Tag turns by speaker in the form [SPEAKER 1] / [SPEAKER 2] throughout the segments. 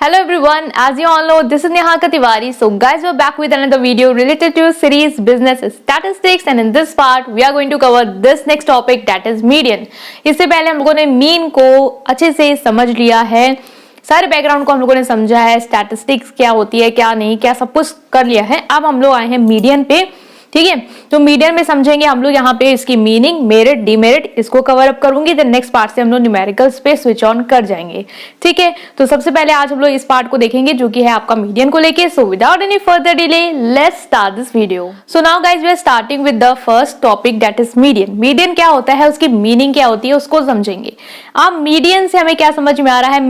[SPEAKER 1] Hello everyone, as you all know, this is Neha Tiwari. So guys, we're back with another video related to series business statistics, and in this part we are going to cover this next topic, that is median. इससे पहले हम लोगों ने mean को अच्छे से समझ लिया है, सारे बैकग्राउंड को हम लोगों ने समझा है, स्टैटिस्टिक्स क्या होती है क्या नहीं, क्या सब कुछ कर लिया है। अब हम लोग आए हैं मीडियन पे, ठीक है। तो मीडियन में समझेंगे हम लोग यहाँ पे इसकी मीनिंग, मेरिट, डीमेरिट, इसको कवर अप करूंगी। देन नेक्स्ट पार्ट से हम लोग न्यूमेरिकल्स पे स्विच ऑन कर जाएंगे, ठीक है। तो सबसे पहले आज हम लोग इस पार्ट को देखेंगे जो कि है आपका मीडियन को लेके। So without any further delay let's start this video. So now guys we are starting with the first topic, that is median. Median क्या होता है, उसकी मीनिंग क्या होती है, उसको समझेंगे। अब मीडियन से हमें क्या समझ में आ रहा है,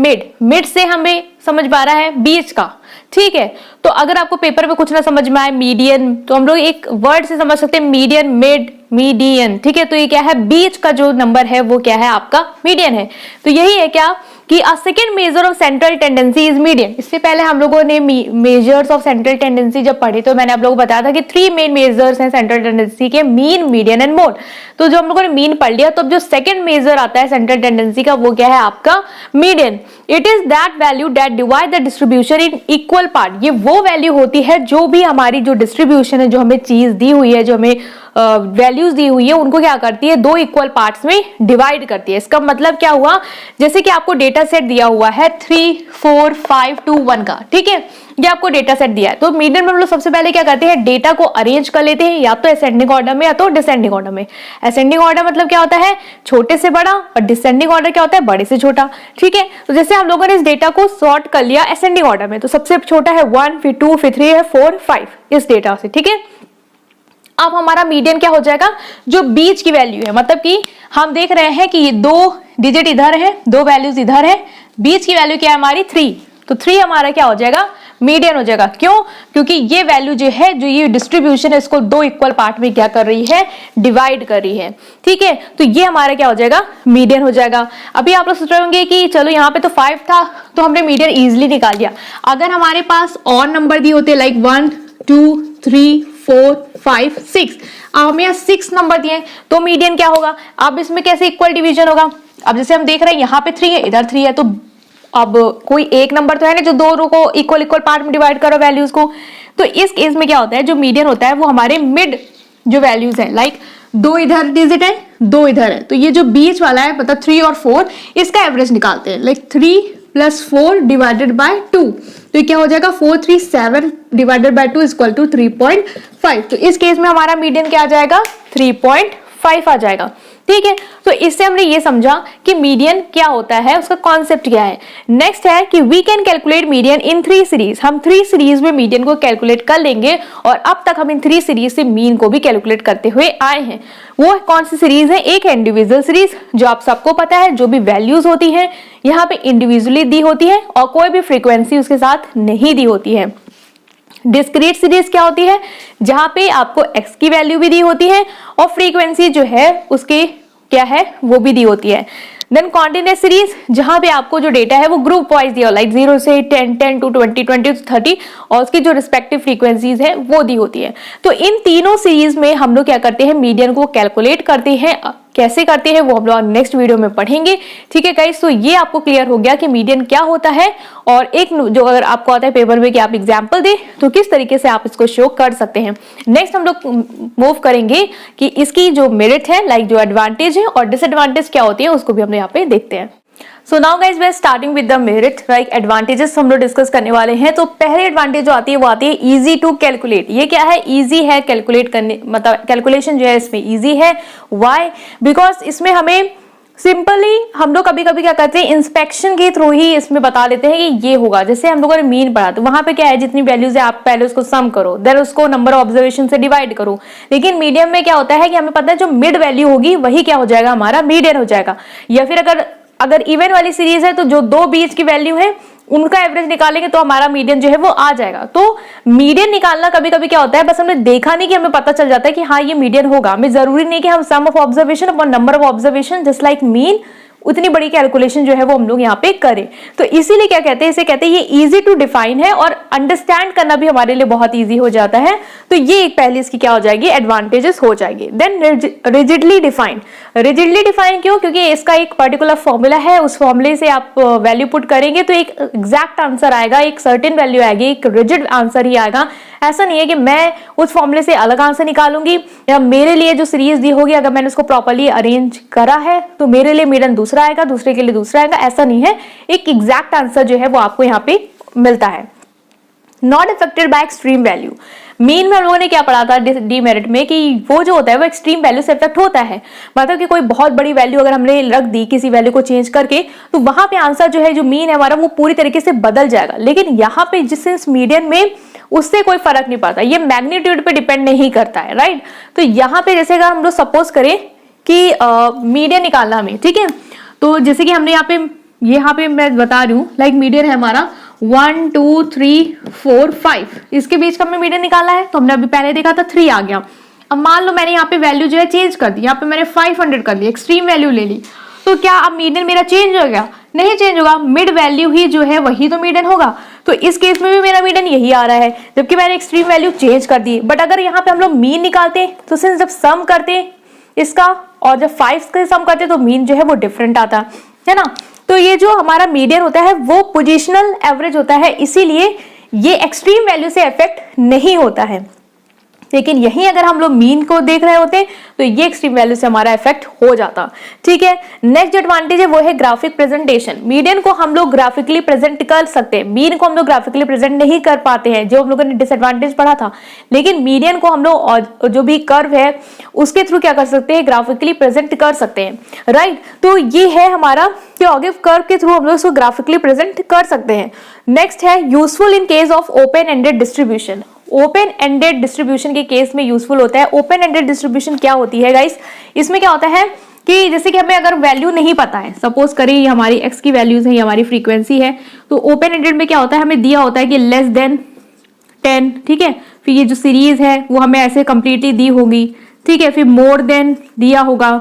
[SPEAKER 1] मिड से हमें समझ में आ रहा है बीच का, ठीक है। तो अगर आपको पेपर में कुछ ना समझ में आए मीडियन, तो हम लोग एक वर्ड से समझ सकते हैं, मीडियन, मिड, मीडियन, ठीक है। तो ये क्या है, बीच का जो नंबर है वो क्या है, आपका मीडियन है। तो यही है क्या कि a second measure of central tendency is median. इससे पहले हम लोगों ने मेजर्स ऑफ सेंट्रल टेंडेंसी जब पढ़े तो मैंने आप लोगों को बताया था कि 3 मेन मेजर्स हैं सेंट्रल टेंडेंसी के, मीन, मीडियन एंड मोड। तो जो हम लोगों ने मीन पढ़ लिया, तो अब जो सेकंड मेजर आता है सेंट्रल टेंडेंसी का वो क्या है, आपका median. It is that value that divide the distribution in equal part. ये वो वैल्यू होती है जो भी हमारी जो डिस्ट्रीब्यूशन है, जो हमें चीज दी हुई है, जो हमें वैल्यूज दी हुई है, उनको क्या करती है, 2 इक्वल पार्ट्स में डिवाइड करती है। इसका मतलब क्या हुआ, जैसे कि आपको डेटा सेट दिया हुआ है 3, 4, 5, 2, 1 का, ठीक है। ये आपको डेटा सेट दिया है, तो मीडियन में हम लोग सबसे पहले क्या करते हैं, डेटा को अरेंज कर लेते हैं, या तो असेंडिंग ऑर्डर में या तो डिसेंडिंग ऑर्डर में। असेंडिंग ऑर्डर मतलब क्या होता है, छोटे से बड़ा, और डिसेंडिंग ऑर्डर क्या होता है, बड़े से छोटा, ठीक है। तो जैसे हम लोगों ने इस डेटा को सॉर्ट कर लिया असेंडिंग ऑर्डर में, तो सबसे छोटा है 1, फिर 2, फिर 3 है 4, 5 इस डेटा से, ठीक है। अब हमारा मीडियन क्या हो जाएगा, जो बीच की वैल्यू है, मतलब कि हम देख रहे हैं कि ये 2 डिजिट इधर है, 2 वैल्यूज इधर है, बीच की वैल्यू क्या है हमारी 3, तो 3 हमारा क्या हो जाएगा, मीडियन हो जाएगा। क्यों, क्योंकि ये वैल्यू जो है, जो ये डिस्ट्रीब्यूशन है, इसको 2 इक्वल पार्ट में क्या कर रही है, डिवाइड कर रही है, ठीक है। तो ये हमारा क्या हो जाएगा, मीडियन हो जाएगा। अभी आप लोग सोच रहे होंगे कि चलो यहाँ पे तो 5 था तो हमने मीडियन इजिली निकाल दिया। अगर हमारे पास और नंबर दिए होते लाइक 1, 2, 3, 4, 5, 6, अब हमें यहाँ 6 नंबर दिए तो मीडियन क्या होगा। अब इसमें कैसे इक्वल डिवीजन होगा, अब जैसे हम देख रहे हैं यहाँ पे 3 है, इधर 3 है, तो अब कोई एक नंबर तो है ना जो 2 को इक्वल पार्ट में डिवाइड करो वैल्यूज को। तो इस केस में क्या होता है, जो मीडियन होता है वो हमारे मिड जो वैल्यूज है, लाइक 2 इधर डिजिट है, 2 इधर है, तो ये जो बीच वाला है मतलब 3 और 4, इसका एवरेज निकालते हैं, लाइक 3 + 4 डिवाइडेड बाय 2, तो ये क्या हो जाएगा 4, 3, 7 डिवाइडेड बाय 2 इक्वल टू 3.5। तो इस केस में हमारा मीडियन क्या आ जाएगा, 3.5 आ जाएगा, ठीक है। तो इससे हमने ये समझा कि मीडियन क्या होता है, उसका कॉन्सेप्ट क्या है। नेक्स्ट है कि we can calculate median in 3 series. हम 3 सीरीज में मीडियन को कैलकुलेट कर लेंगे, और अब तक हम इन 3 सीरीज से मीन को भी कैलकुलेट करते हुए आए हैं। वो कौन सी सीरीज है, एक है इंडिविजुअल सीरीज, जो आप सबको पता है, जो भी वैल्यूज होती है यहाँ पे इंडिविजुअली दी होती है और कोई भी फ्रीक्वेंसी उसके साथ नहीं दी होती है। डिस्क्रीट सीरीज क्या होती है, जहां पे आपको x की वैल्यू भी दी होती है और फ्रीक्वेंसी जो है उसकी क्या है वो भी दी होती है। देन कॉन्टिन्यूअस सीरीज, जहां पे आपको जो डेटा है वो ग्रुप वाइज दिया, लाइक 0 से 10, 10 to 20, 20 to 30, और उसकी जो रिस्पेक्टिव फ्रीक्वेंसीज है वो दी होती है। तो इन तीनों सीरीज में हम लोग क्या करते हैं, मीडियन को कैलकुलेट करते हैं। कैसे करते हैं वो हम लोग नेक्स्ट वीडियो में पढ़ेंगे, ठीक है गाइस। तो ये आपको क्लियर हो गया कि मीडियन क्या होता है, और एक जो अगर आपको आता है पेपर में कि आप एग्जांपल दें तो किस तरीके से आप इसको शो कर सकते हैं। नेक्स्ट हम लोग मूव करेंगे कि इसकी जो मेरिट है, लाइक जो एडवांटेज है और डिसएडवांटेज क्या होती है, उसको भी हम यहाँ पे देखते हैं। So now guys we are starting with the merit, like advantages हम लोग डिस्कस करने वाले हैं। तो पहले एडवांटेज जो आती है वो आती है इजी टू कैलकुलेट। ये क्या है, इजी है कैलकुलेट करने, मतलब कैलकुलेशन जो है इसमें इजी है। व्हाई, बिकॉज इसमें हमें सिंपली हम लोग कभी कभी क्या करते हैं, इंस्पेक्शन के थ्रू ही इसमें बता देते हैं कि ये होगा। जैसे हम लोगों ने मीन पढ़ा, तो वहां पे क्या है, जितनी वैल्यूज है आप पहले उसको सम करो, देन उसको नंबर ऑफ ऑब्जर्वेशन से डिवाइड करो। लेकिन मीडियम में क्या होता है कि हमें पता है जो मिड वैल्यू होगी वही क्या हो जाएगा, हमारा मीडियन हो जाएगा। या फिर अगर इवन वाली सीरीज है तो जो 2 बीच की वैल्यू है उनका एवरेज निकालेंगे तो हमारा मीडियन जो है वो आ जाएगा। तो मीडियन निकालना कभी कभी क्या होता है, बस हमने देखा नहीं कि हमें पता चल जाता है कि हाँ ये मीडियन होगा। हमें जरूरी नहीं कि हम sum of observation upon number of observation just like mean उतनी बड़ी कैलकुलेशन जो है वो हम लोग यहाँ पे करें। तो इसीलिए क्या कहते हैं, इसे कहते हैं ये इजी टू डिफाइन है और अंडरस्टैंड करना भी हमारे लिए बहुत इजी हो जाता है। तो ये एक पहली इसकी क्या हो जाएगी, एडवांटेजेस हो जाएगी। Then rigidly defined, rigidly define क्यों, क्योंकि इसका एक पर्टिकुलर फॉर्मूला है, उस फॉर्मूले से आप वैल्यू पुट करेंगे तो एक एग्जैक्ट आंसर आएगा, एक सर्टेन वैल्यू आएगी, एक रिजिड आंसर ही आएगा। ऐसा नहीं है कि मैं उस फॉर्मूले से अलग आंसर निकालूंगी, या मेरे लिए जो सीरीज दी होगी अगर मैंने उसको प्रॉपर्ली अरेंज करा है तो मेरे लिए मीडियन दूसरा आएगा, दूसरे के लिए दूसरा आएगा, ऐसा नहीं है। एक एग्जैक्ट आंसर जो है वो आपको यहाँ पे मिलता है। Not affected by extreme value, mean में हम लोगों ने क्या पढ़ा था डीमेरिट में कि वो जो होता है वो एक्सट्रीम वैल्यू से इफेक्ट होता है। मतलब कि कोई बहुत बड़ी वैल्यू अगर हमने रख दी किसी वैल्यू को चेंज करके, तो वहां पे आंसर जो है, जो मीन है हमारा, वो पूरी तरीके से बदल जाएगा। लेकिन यहाँ पे जिस मीडियन में उससे कोई फर्क नहीं पड़ता, ये मैग्नीट्यूड पे डिपेंड नहीं करता है, राइट। तो यहाँ पे जैसे अगर हम लोग सपोज करें कि मीडियन निकालना हमें, ठीक है, तो जैसे कि हमने यहाँ पे मैं बता रही हूँ, लाइक मीडियन है हमारा 1 2 3 4 5, इसके बीच का हमने मीडियन निकाला है। तो हमने अभी पहले देखा था 3 आ गया। अब मान लो मैंने यहाँ पे वैल्यू जो है चेंज कर दी, यहाँ पे मैंने 500 कर दी, एक्सट्रीम वैल्यू ले ली, तो क्या अब मीडियन मेरा चेंज हो गया? नहीं चेंज होगा, मिड वैल्यू ही जो है वही तो मीडियन होगा। तो इस केस में भी मेरा मीडियन यही आ रहा है, जबकि मैंने एक्सट्रीम वैल्यू चेंज कर दी। बट अगर यहाँ पे हम लोग मीन निकालते हैं तो सिंस जब सम करते इसका और जब 5 का सम करते तो मीन जो है वो डिफरेंट आता है ना। तो ये जो हमारा मीडियन होता है वो पोजिशनल एवरेज होता है, इसीलिए ये एक्सट्रीम वैल्यू से इफेक्ट नहीं होता है। लेकिन यहीं अगर हम लोग मीन को देख रहे होते तो ये एक्सट्रीम वैल्यू से हमारा इफेक्ट हो जाता, ठीक है। नेक्स्ट एडवांटेज है वो है ग्राफिक प्रेजेंटेशन। मीडियन को हम लोग ग्राफिकली प्रेजेंट कर सकते हैं, मीन को हम लोग ग्राफिकली प्रेजेंट नहीं कर पाते हैं, जो हम लोगों ने डिसएडवांटेज पढ़ा था। लेकिन मीडियन को हम लोग जो भी कर्व है उसके थ्रू क्या कर सकते हैं, ग्राफिकली प्रेजेंट कर सकते हैं, राइट। तो ये है हमारा कि कर्व के थ्रू हम लोग इसको ग्राफिकली प्रेजेंट कर सकते हैं। नेक्स्ट है useful in case of open ended distribution. Open ended distribution के केस में यूजफुल होता है। ओपन एंडेड डिस्ट्रीब्यूशन क्या होती है गाइस, इसमें क्या होता है कि जैसे कि हमें अगर वैल्यू नहीं पता है, सपोज करें ये हमारी x की वैल्यूज है, ये हमारी फ्रीक्वेंसी है, तो ओपन एंडेड में क्या होता है, हमें दिया होता है कि लेस देन 10, ठीक है। फिर ये जो सीरीज है वो हमें ऐसे कंप्लीटली दी होगी, ठीक है। फिर मोर देन दिया होगा,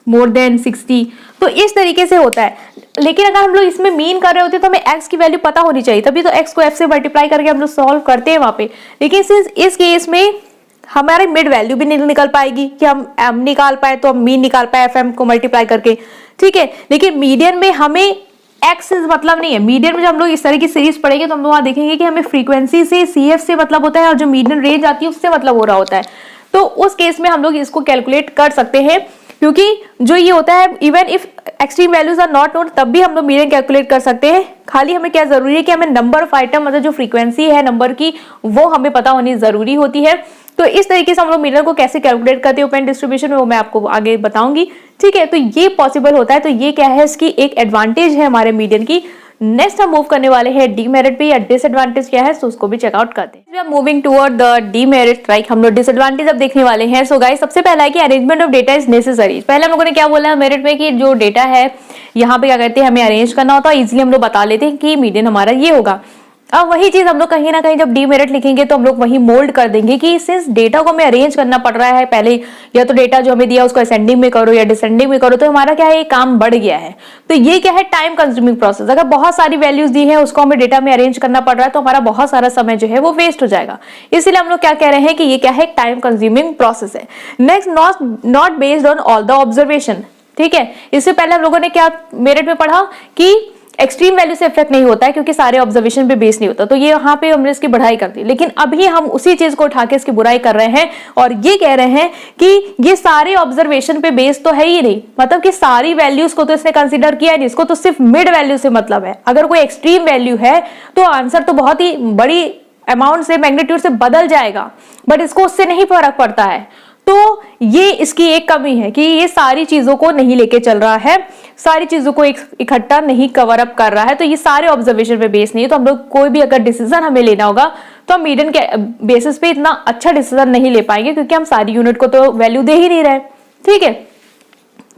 [SPEAKER 1] मोर देन 60, तो इस तरीके से होता है। लेकिन अगर हम लोग इसमें मीन कर रहे होते तो हमें x की वैल्यू पता होनी चाहिए, तभी तो x को f से मल्टीप्लाई करके हम लोग सॉल्व करते हैं वहां पे। लेकिन सिंस इस केस में हमारे मिड वैल्यू भी नहीं निकल पाएगी कि हम m निकाल पाए तो हम मीन निकाल पाए fm को मल्टीप्लाई करके, ठीक है। लेकिन मीडियन में हमें x से मतलब नहीं है। मीडियन में जब हम लोग इस तरह की सीरीज पढ़ेंगे तो हम लोग वहां देखेंगे कि हमें फ्रीक्वेंसी से CF से मतलब होता है और जो मीडियन रेंज आती है उससे मतलब हो रहा होता है। तो उस केस में हम लोग इसको कैलकुलेट कर सकते हैं, क्योंकि जो ये होता है even if extreme values are not known, तब भी हम लोग मीडियन कैलकुलेट कर सकते हैं। खाली हमें क्या जरूरी है कि हमें नंबर ऑफ आइटम, मतलब जो फ्रीक्वेंसी है नंबर की, वो हमें पता होनी जरूरी होती है। तो इस तरीके से हम लोग मीडियन को कैसे कैलकुलेट करते हैं ओपन डिस्ट्रीब्यूशन में, वो मैं आपको आगे बताऊंगी, ठीक है। तो ये पॉसिबल होता है, तो ये क्या है, इसकी एक एडवांटेज है हमारे मीडियन की। नेक्स्ट हम मूव करने वाले हैं डीमेरिट पे, या डिसएडवांटेज क्या है, तो उसको भी चेकआउट करते हैं। We are moving toward the demerit, right. हम लोग डिसएडवांटेज अब देखने वाले हैं। सो गाइस, सबसे पहला है कि arrangement of data is necessary. पहले हम लोगों ने क्या बोला मेरिट में कि जो डेटा है यहाँ पे क्या कहते हैं, हमें अरेंज करना होता है। इजिली हम लोग बता लेते हैं कि मीडियन हमारा ये होगा। अब वही चीज हम लोग कहीं ना कहीं जब डीमेरिट लिखेंगे तो हम लोग वही मोल्ड कर देंगे कि सिंस डेटा को हमें अरेंज करना पड़ रहा है पहले, या तो डेटा जो हमें दिया उसको असेंडिंग में करो या डिसेंडिंग में करो, तो हमारा क्या है, काम बढ़ गया है। तो ये क्या है, टाइम कंज्यूमिंग प्रोसेस। अगर बहुत सारी वैल्यूज दी है उसको हमें डेटा में अरेंज करना पड़ रहा है तो हमारा बहुत सारा समय जो है वो वेस्ट हो जाएगा। इसलिए हम लोग क्या कह रहे हैं कि ये क्या है, टाइम कंज्यूमिंग प्रोसेस है। Next, not based on all the observation, ठीक है। इससे पहले हम लोगों ने क्या मेरिट में पढ़ा कि एक्सट्रीम वैल्यू से इफेक्ट नहीं होता है क्योंकि सारे ऑब्जर्वेशन पे बेस नहीं होता, तो ये यहाँ पे हमने इसकी बढ़ाई कर दी। लेकिन अभी हम उसी चीज को उठा के इसकी बुराई कर रहे हैं और ये कह रहे हैं कि ये सारे ऑब्जर्वेशन पे बेस तो है ही नहीं, मतलब कि सारी वैल्यूज को तो इसने कंसीडर किया नहीं, इसको तो सिर्फ मिड वैल्यू से मतलब है। अगर कोई एक्सट्रीम वैल्यू है तो आंसर तो बहुत ही बड़ी अमाउंट से, मैग्नीट्यूड से बदल जाएगा, बट इसको उससे नहीं फर्क पड़ता है। तो ये इसकी एक कमी है कि ये सारी चीजों को नहीं लेके चल रहा है, सारी चीजों को इकट्ठा नहीं कवर अप कर रहा है। तो ये सारे ऑब्जर्वेशन पे बेस नहीं है। तो हम लोग कोई भी अगर डिसीजन हमें लेना होगा तो हम मीडियन के बेसिस पे इतना अच्छा डिसीजन नहीं ले पाएंगे, क्योंकि हम सारी यूनिट को तो वैल्यू दे ही नहीं रहे, ठीक है।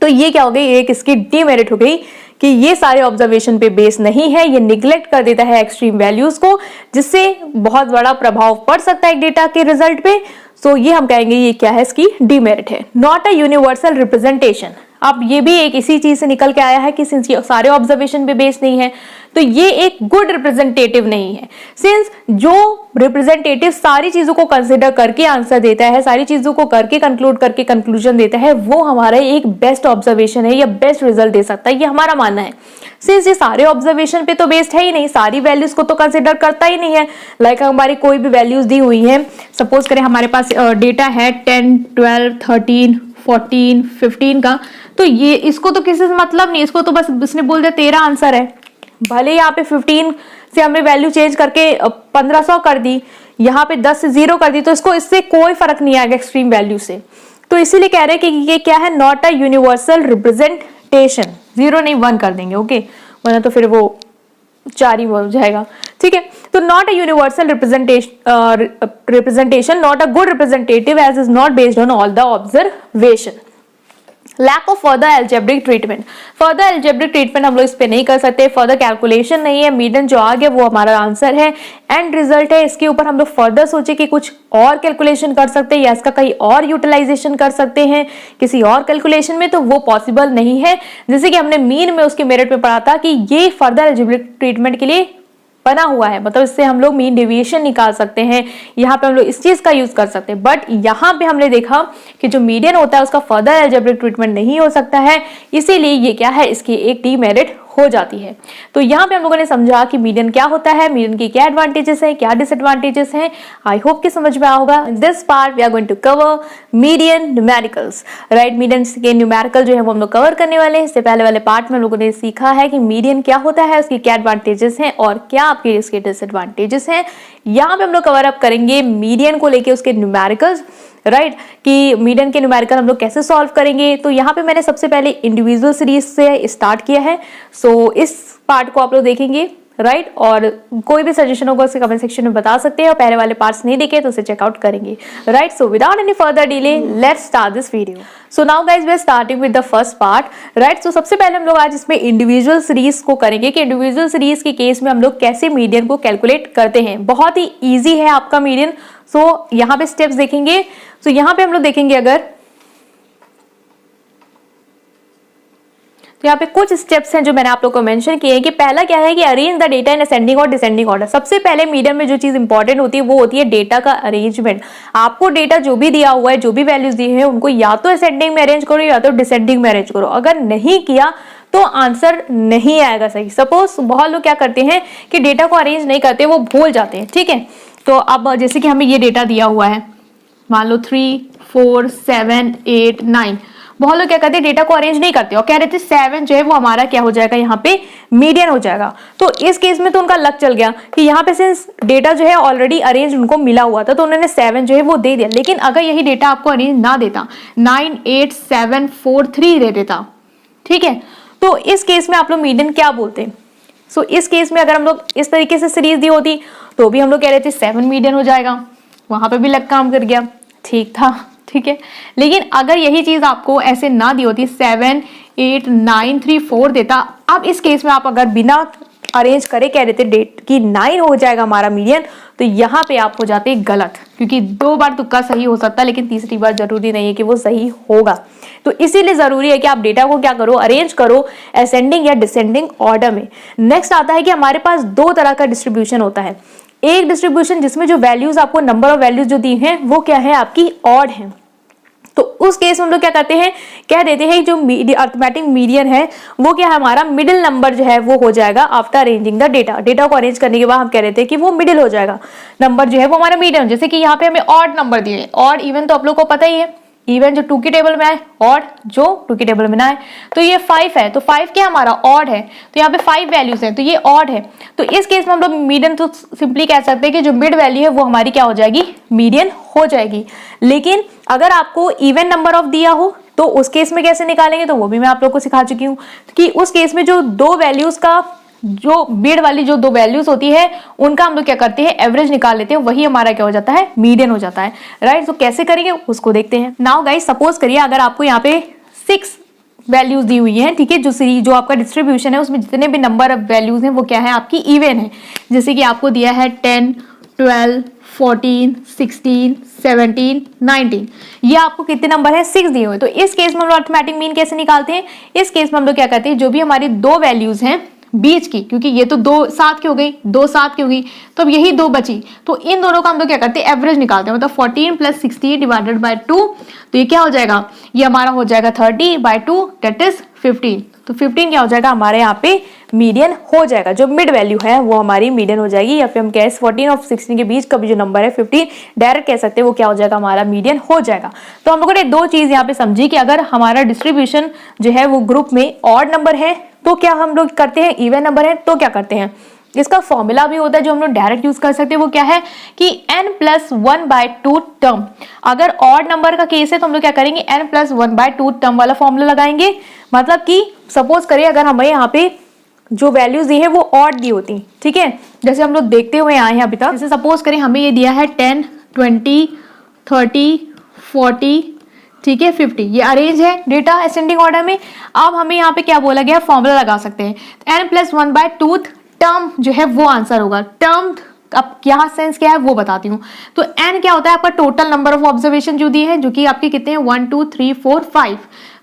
[SPEAKER 1] तो ये क्या हो गई, एक इसकी डीमेरिट हो गई कि ये सारे ऑब्जर्वेशन पे बेस नहीं है, ये निग्लेक्ट कर देता है एक्सट्रीम वैल्यूज को, जिससे बहुत बड़ा प्रभाव पड़ सकता है डेटा के रिजल्ट पे। सो ये हम कहेंगे ये क्या है, इसकी डीमेरिट है। Not a universal representation. अब ये भी एक इसी चीज से निकल के आया है कि सिंस ये सारे ऑब्जर्वेशन पे बेस्ड नहीं है तो ये एक गुड रिप्रेजेंटेटिव नहीं है। सिंस जो रिप्रेजेंटेटिव सारी चीजों को कंसिडर करके आंसर देता है, सारी चीजों को करके कंक्लूड करके कंक्लूजन देता है, वो हमारा एक बेस्ट ऑब्जर्वेशन है या बेस्ट रिजल्ट दे सकता है, ये हमारा मानना है। सिंस ये सारे ऑब्जर्वेशन पे तो बेस्ड है ही नहीं, सारी वैल्यूज को तो कंसिडर करता ही नहीं है। लाइक हमारी कोई भी वैल्यूज दी हुई है, सपोज करें हमारे पास डेटा है 10, 12, 13, 14, 15 का, तो ये इसको तो किसी से मतलब नहीं, इसको तो बस उसने बोल दिया तेरा आंसर है। भले यहाँ पे 15 से हमने वैल्यू चेंज करके 1500 कर दी, यहाँ पे 10 से 0 कर दी, तो इसको इससे कोई फर्क नहीं आएगा एक्सट्रीम वैल्यू से। तो इसीलिए कह रहे हैं कि ये क्या है, नॉट अ यूनिवर्सल रिप्रेजेंटेशन। 0 नहीं 1 कर देंगे, ओके, वरना तो फिर वो 4 ही हो जाएगा, ठीक है। तो not a universal representation, not a good representative as is not based on all the observation. Lack of further algebraic treatment, further algebraic treatment हम लोग इस पे नहीं कर सकते, फर्दर कैलकुलेशन नहीं है, मीडियन जो आ गया वो हमारा आंसर है, एंड रिजल्ट है। इसके ऊपर हम लोग फर्दर सोचे कि कुछ और कैलकुलेशन कर सकते हैं या इसका कहीं और यूटिलाइजेशन कर सकते हैं किसी और कैलकुलेशन में, तो वो पॉसिबल नहीं है। जैसे कि हमने मीन में उसके मेरिट में पढ़ा था कि ये फर्दर एल्जेब्रिक ट्रीटमेंट के लिए बना हुआ है, मतलब इससे हम लोग मीन डेविएशन निकाल सकते हैं, यहाँ पे हम लोग इस चीज का यूज कर सकते हैं। बट यहाँ पे हमने देखा कि जो मीडियन होता है उसका फर्दर एल्जेब्रिक ट्रीटमेंट नहीं हो सकता है, इसीलिए ये क्या है, इसकी एक डीमेरिट हो जाती है। तो यहाँ पे हम लोगों ने समझा कि मीडियन क्या होता है, मीडियन की क्या एडवांटेजेस है, क्या डिसएडवांटेजेस हैं। आई होप कि समझ में आया होगा। In this part we are going to cover median numericals, right. Median के न्यूमेरिकल जो है वो हम लोग कवर करने वाले हैं। इससे पहले वाले पार्ट में हम लोगों ने सीखा है कि मीडियन क्या होता है, उसकी क्या एडवांटेजेस हैं और क्या आपके इसके डिसएडवांटेजेस हैं। यहाँ पे हम लोग कवर अप करेंगे मीडियन को लेके उसके न्यूमेरिकल्स, राइट, कि मीडियन के न्यूमेरिकल हम लोग कैसे सॉल्व करेंगे। तो यहाँ पे मैंने सबसे पहले इंडिविजुअल सीरीज से स्टार्ट किया है, सो इस पार्ट को आप लोग देखेंगे, राइट। और कोई भी सजेशन होगा उसके कमेंट सेक्शन में बता सकते हैं, और पहले वाले पार्ट्स नहीं देखे तो उसे चेकआउट करेंगे, right. So without any further delay let's start this video. So now guys we are starting with the first part, right. So सबसे पहले हम लोग आज इसमें इंडिविजुअल सीरीज को करेंगे कि इंडिविजुअल सीरीज के केस में हम लोग कैसे मीडियन को कैलकुलेट करते हैं। बहुत ही ईजी है आपका मीडियन। सो यहाँ पे स्टेप्स देखेंगे। सो यहाँ पे हम लोग देखेंगे अगर, तो यहाँ पे कुछ स्टेप्स हैं जो मैंने आप लोग को मेंशन किए हैं कि पहला क्या है कि arrange the data in ascending और डिसेंडिंग ऑर्डर। सबसे पहले मीडियन में जो चीज इंपॉर्टेंट होती है वो होती है डेटा का अरेंजमेंट। आपको डेटा जो भी दिया हुआ है, जो भी वैल्यूज दी है, उनको या तो असेंडिंग में अरेंज करो या तो डिसेंडिंग में अरेंज करो। अगर नहीं किया तो आंसर नहीं आएगा सही। सपोज बहुत लोग क्या करते हैं कि डेटा को अरेंज नहीं करते, वो भूल जाते हैं, ठीक है। तो अब जैसे कि हमें ये डेटा दिया हुआ है, मान लो 3, 4, 7, 8, 9, बहुत लोग क्या करते हैं डेटा को अरेंज नहीं करते और कह रहे थे 7 जो है वो हमारा क्या हो जाएगा, यहाँ पे मीडियन हो जाएगा। तो इस केस में तो उनका लक चल गया कि यहाँ पे सिंस डेटा जो है ऑलरेडी अरेंज उनको मिला हुआ था तो उन्होंने 7 जो है वो दे दिया। लेकिन अगर यही डेटा आपको अरेंज ना देता, 9, 8, 7, 4, 3 दे देता, ठीक है, तो इस केस में आप लोग मीडियन क्या बोलते हैं। सो इस केस में अगर हम लोग इस तरीके से सीरीज दी होती तो भी हम लोग कह रहे थे 7 मीडियन हो जाएगा, वहां पे भी लक काम कर गया, ठीक था, ठीक है। लेकिन अगर यही चीज आपको ऐसे ना दी होती, 7, 8, 9, 3, 4 देता, अब इस केस में आप अगर बिना अरेंज करे कह रहे थे डेट की 9 हो जाएगा हमारा मीडियन, तो यहाँ पे आप हो जाते गलत, क्योंकि 2 बार तुक्का सही हो सकता है लेकिन तीसरी बार जरूरी नहीं है कि वो सही होगा। तो इसीलिए जरूरी है कि आप डेटा को क्या करो, अरेंज करो असेंडिंग या डिसेंडिंग ऑर्डर में। नेक्स्ट आता है कि हमारे पास 2 तरह का डिस्ट्रीब्यूशन होता है। एक डिस्ट्रीब्यूशन जिसमें जो वैल्यूज आपको नंबर ऑफ वैल्यूज जो दी हैं वो क्या है, आपकी ऑड है। तो उस केस में हम लोग क्या करते हैं, कह देते हैं जो अरिथमेटिक मीडियन है वो क्या है, हमारा मिडिल नंबर जो है वो हो जाएगा after arranging the data. Data को अरेंज करने के बाद हम कह रहे थे कि वो मिडिल हो जाएगा, नंबर जो है वो हमारा मीडियन। जैसे कि यहाँ पे हमें ऑड नंबर दिए, ऑड इवन तो आप लोग को पता ही है, इवन जो 2 की टेबल में आए, ऑड जो 2 की टेबल में ना आए। तो ये 5 है, तो 5 क्या हमारा ऑड है, तो यहाँ पे 5 वैल्यूज हैं, तो ये ऑड है। तो इस केस में हम लोग मीडियन तो सिंपली कह सकते हैं कि जो मिड वैल्यू है वो हमारी क्या हो जाएगी, मीडियन हो जाएगी। लेकिन अगर आपको इवन नंबर ऑफ दिया हो तो उस केस में कैसे निकालेंगे, तो वो भी मैं आप लोग को सिखा चुकी हूँ कि उस केस में जो 2 वैल्यूज का जो मिड वाली जो 2 वैल्यूज होती है उनका हम लोग क्या करते हैं, एवरेज निकाल लेते हैं, वही हमारा क्या हो जाता है, मीडियन हो जाता है, राइट। तो कैसे करेंगे उसको देखते हैं। नाउ गाइस सपोज करिए अगर आपको यहाँ पे 6 वैल्यूज दी हुई है, ठीक है, जो सीरीज जो आपका डिस्ट्रीब्यूशन है उसमें जितने भी नंबर ऑफ वैल्यूज हैं वो क्या है, आपकी इवन है। जैसे कि आपको दिया है 10, 12, 14, 16, 17, 19, ये आपको कितने नंबर है 6 दिए हुए। तो इस केस में हम लोग अरिथमेटिक मीन कैसे निकालते हैं, इस केस में हम लोग क्या करते हैं, जो भी हमारी दो वैल्यूज हैं बीच की, क्योंकि ये तो 2 7 की हो गई, 2 7 की हो गई, तो अब यही 2 बची, तो इन दोनों का हम लोग क्या करते हैं एवरेज निकालते हैं, मतलब 14 + 60 डिवाइडेड बाय 2, तो ये क्या हो जाएगा, ये हमारा हो जाएगा 30/2 दैट इज 15। तो 15 क्या हो जाएगा हमारे यहाँ पे मीडियन हो जाएगा, जो मिड वैल्यू है वो हमारी मीडियन हो जाएगी, या फिर हम कह 14 और 16 के बीच का भी जो नंबर है 15 डायरेक्ट कह सकते हैं वो क्या हो जाएगा हमारा मीडियन हो जाएगा। तो हम लोगों ने दो चीज यहाँ पे समझी कि अगर हमारा डिस्ट्रीब्यूशन जो है वो ग्रुप में ऑड नंबर है तो क्या हम लोग करते हैं, इवन नंबर है तो क्या करते हैं। इसका फॉर्मूला भी होता है जो हम लोग डायरेक्ट यूज कर सकते हैं, वो क्या है कि n+1/2 टर्म। अगर ऑड नंबर का केस है तो हम लोग क्या करेंगे, n+1/2 टर्म वाला फॉर्मूला लगाएंगे। मतलब कि सपोज करिए अगर हमें यहाँ पे जो वैल्यूज दी है वो ऑड दी होती, ठीक है, जैसे हम लोग देखते हुए आए हैं अभी तक। जैसे सपोज करें हमें ये दिया है 10, 20, 30, 40, ठीक है, 50, ये अरेंज है डेटा असेंडिंग ऑर्डर में। अब हमें यहाँ पे क्या बोला गया, फॉर्मूला लगा सकते हैं, n+1/2 टर्म जो है वो आंसर होगा। टर्म अब यहाँ सेंस क्या है वो बताती हूँ। तो n क्या होता है आपका टोटल नंबर ऑफ ऑब्जर्वेशन जो दिए हैं, जो कि आपके कितने हैं 1 2 3 4 5,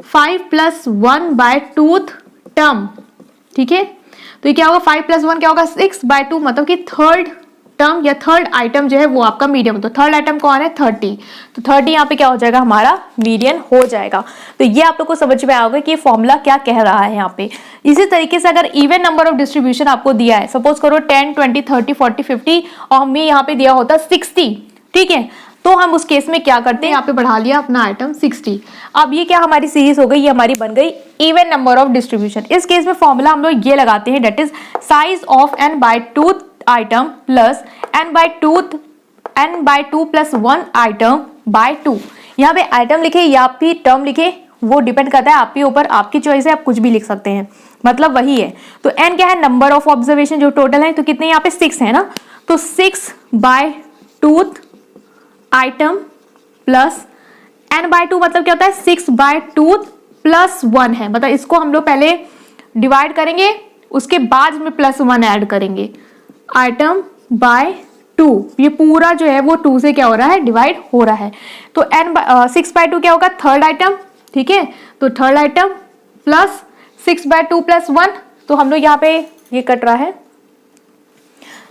[SPEAKER 1] 5 + 1/2 टर्म, ठीक है। तो ये क्या होगा 5 + 1 क्या होगा 6/2, मतलब कि थर्ड टर्म या थर्ड आइटम जो है वो आपका मीडियम। तो थर्ड आइटम कौन है 30, तो 30 यहाँ पे क्या हो जाएगा हमारा मीडियन हो जाएगा। तो ये आप लोग को समझ में आओगे कि फॉर्मूला क्या कह रहा है यहाँ पे। इसी तरीके से अगर इवन नंबर ऑफ डिस्ट्रीब्यूशन आपको दिया है, सपोज करो 10, 20, 30, 40, 50 और हमें यहाँ पे दिया होता 60, ठीक है, तो हम उस केस में क्या करते हैं, यहाँ पे बढ़ा लिया अपना आइटम 60। अब ये क्या हमारी सीरीज हो गई, ये हमारी बन गई इवन नंबर ऑफ डिस्ट्रीब्यूशन। इस केस में फॉर्मूला हम लोग ये लगाते हैं, that is size of n/2 item plus n/2 + 1 item by 2। यहाँ पे आइटम लिखे या फिर टर्म लिखे वो डिपेंड करता है आपके ऊपर, आपकी चॉइस है, आप कुछ भी लिख सकते हैं, मतलब वही है। तो n क्या है नंबर ऑफ ऑब्जर्वेशन जो टोटल है, तो कितने यहाँ पे 6 है ना, तो 6/2 आइटम प्लस n/2 मतलब क्या होता है 6/2 + 1 है, मतलब इसको हम लोग पहले डिवाइड करेंगे उसके बाद में +1 ऐड करेंगे, आइटम बाय 2। ये पूरा जो है वो 2 से क्या हो रहा है डिवाइड हो रहा है। तो 6/2 क्या होगा थर्ड आइटम, ठीक है, तो थर्ड आइटम प्लस 6/2 + 1, तो हम लोग यहाँ पे ये कट रहा है,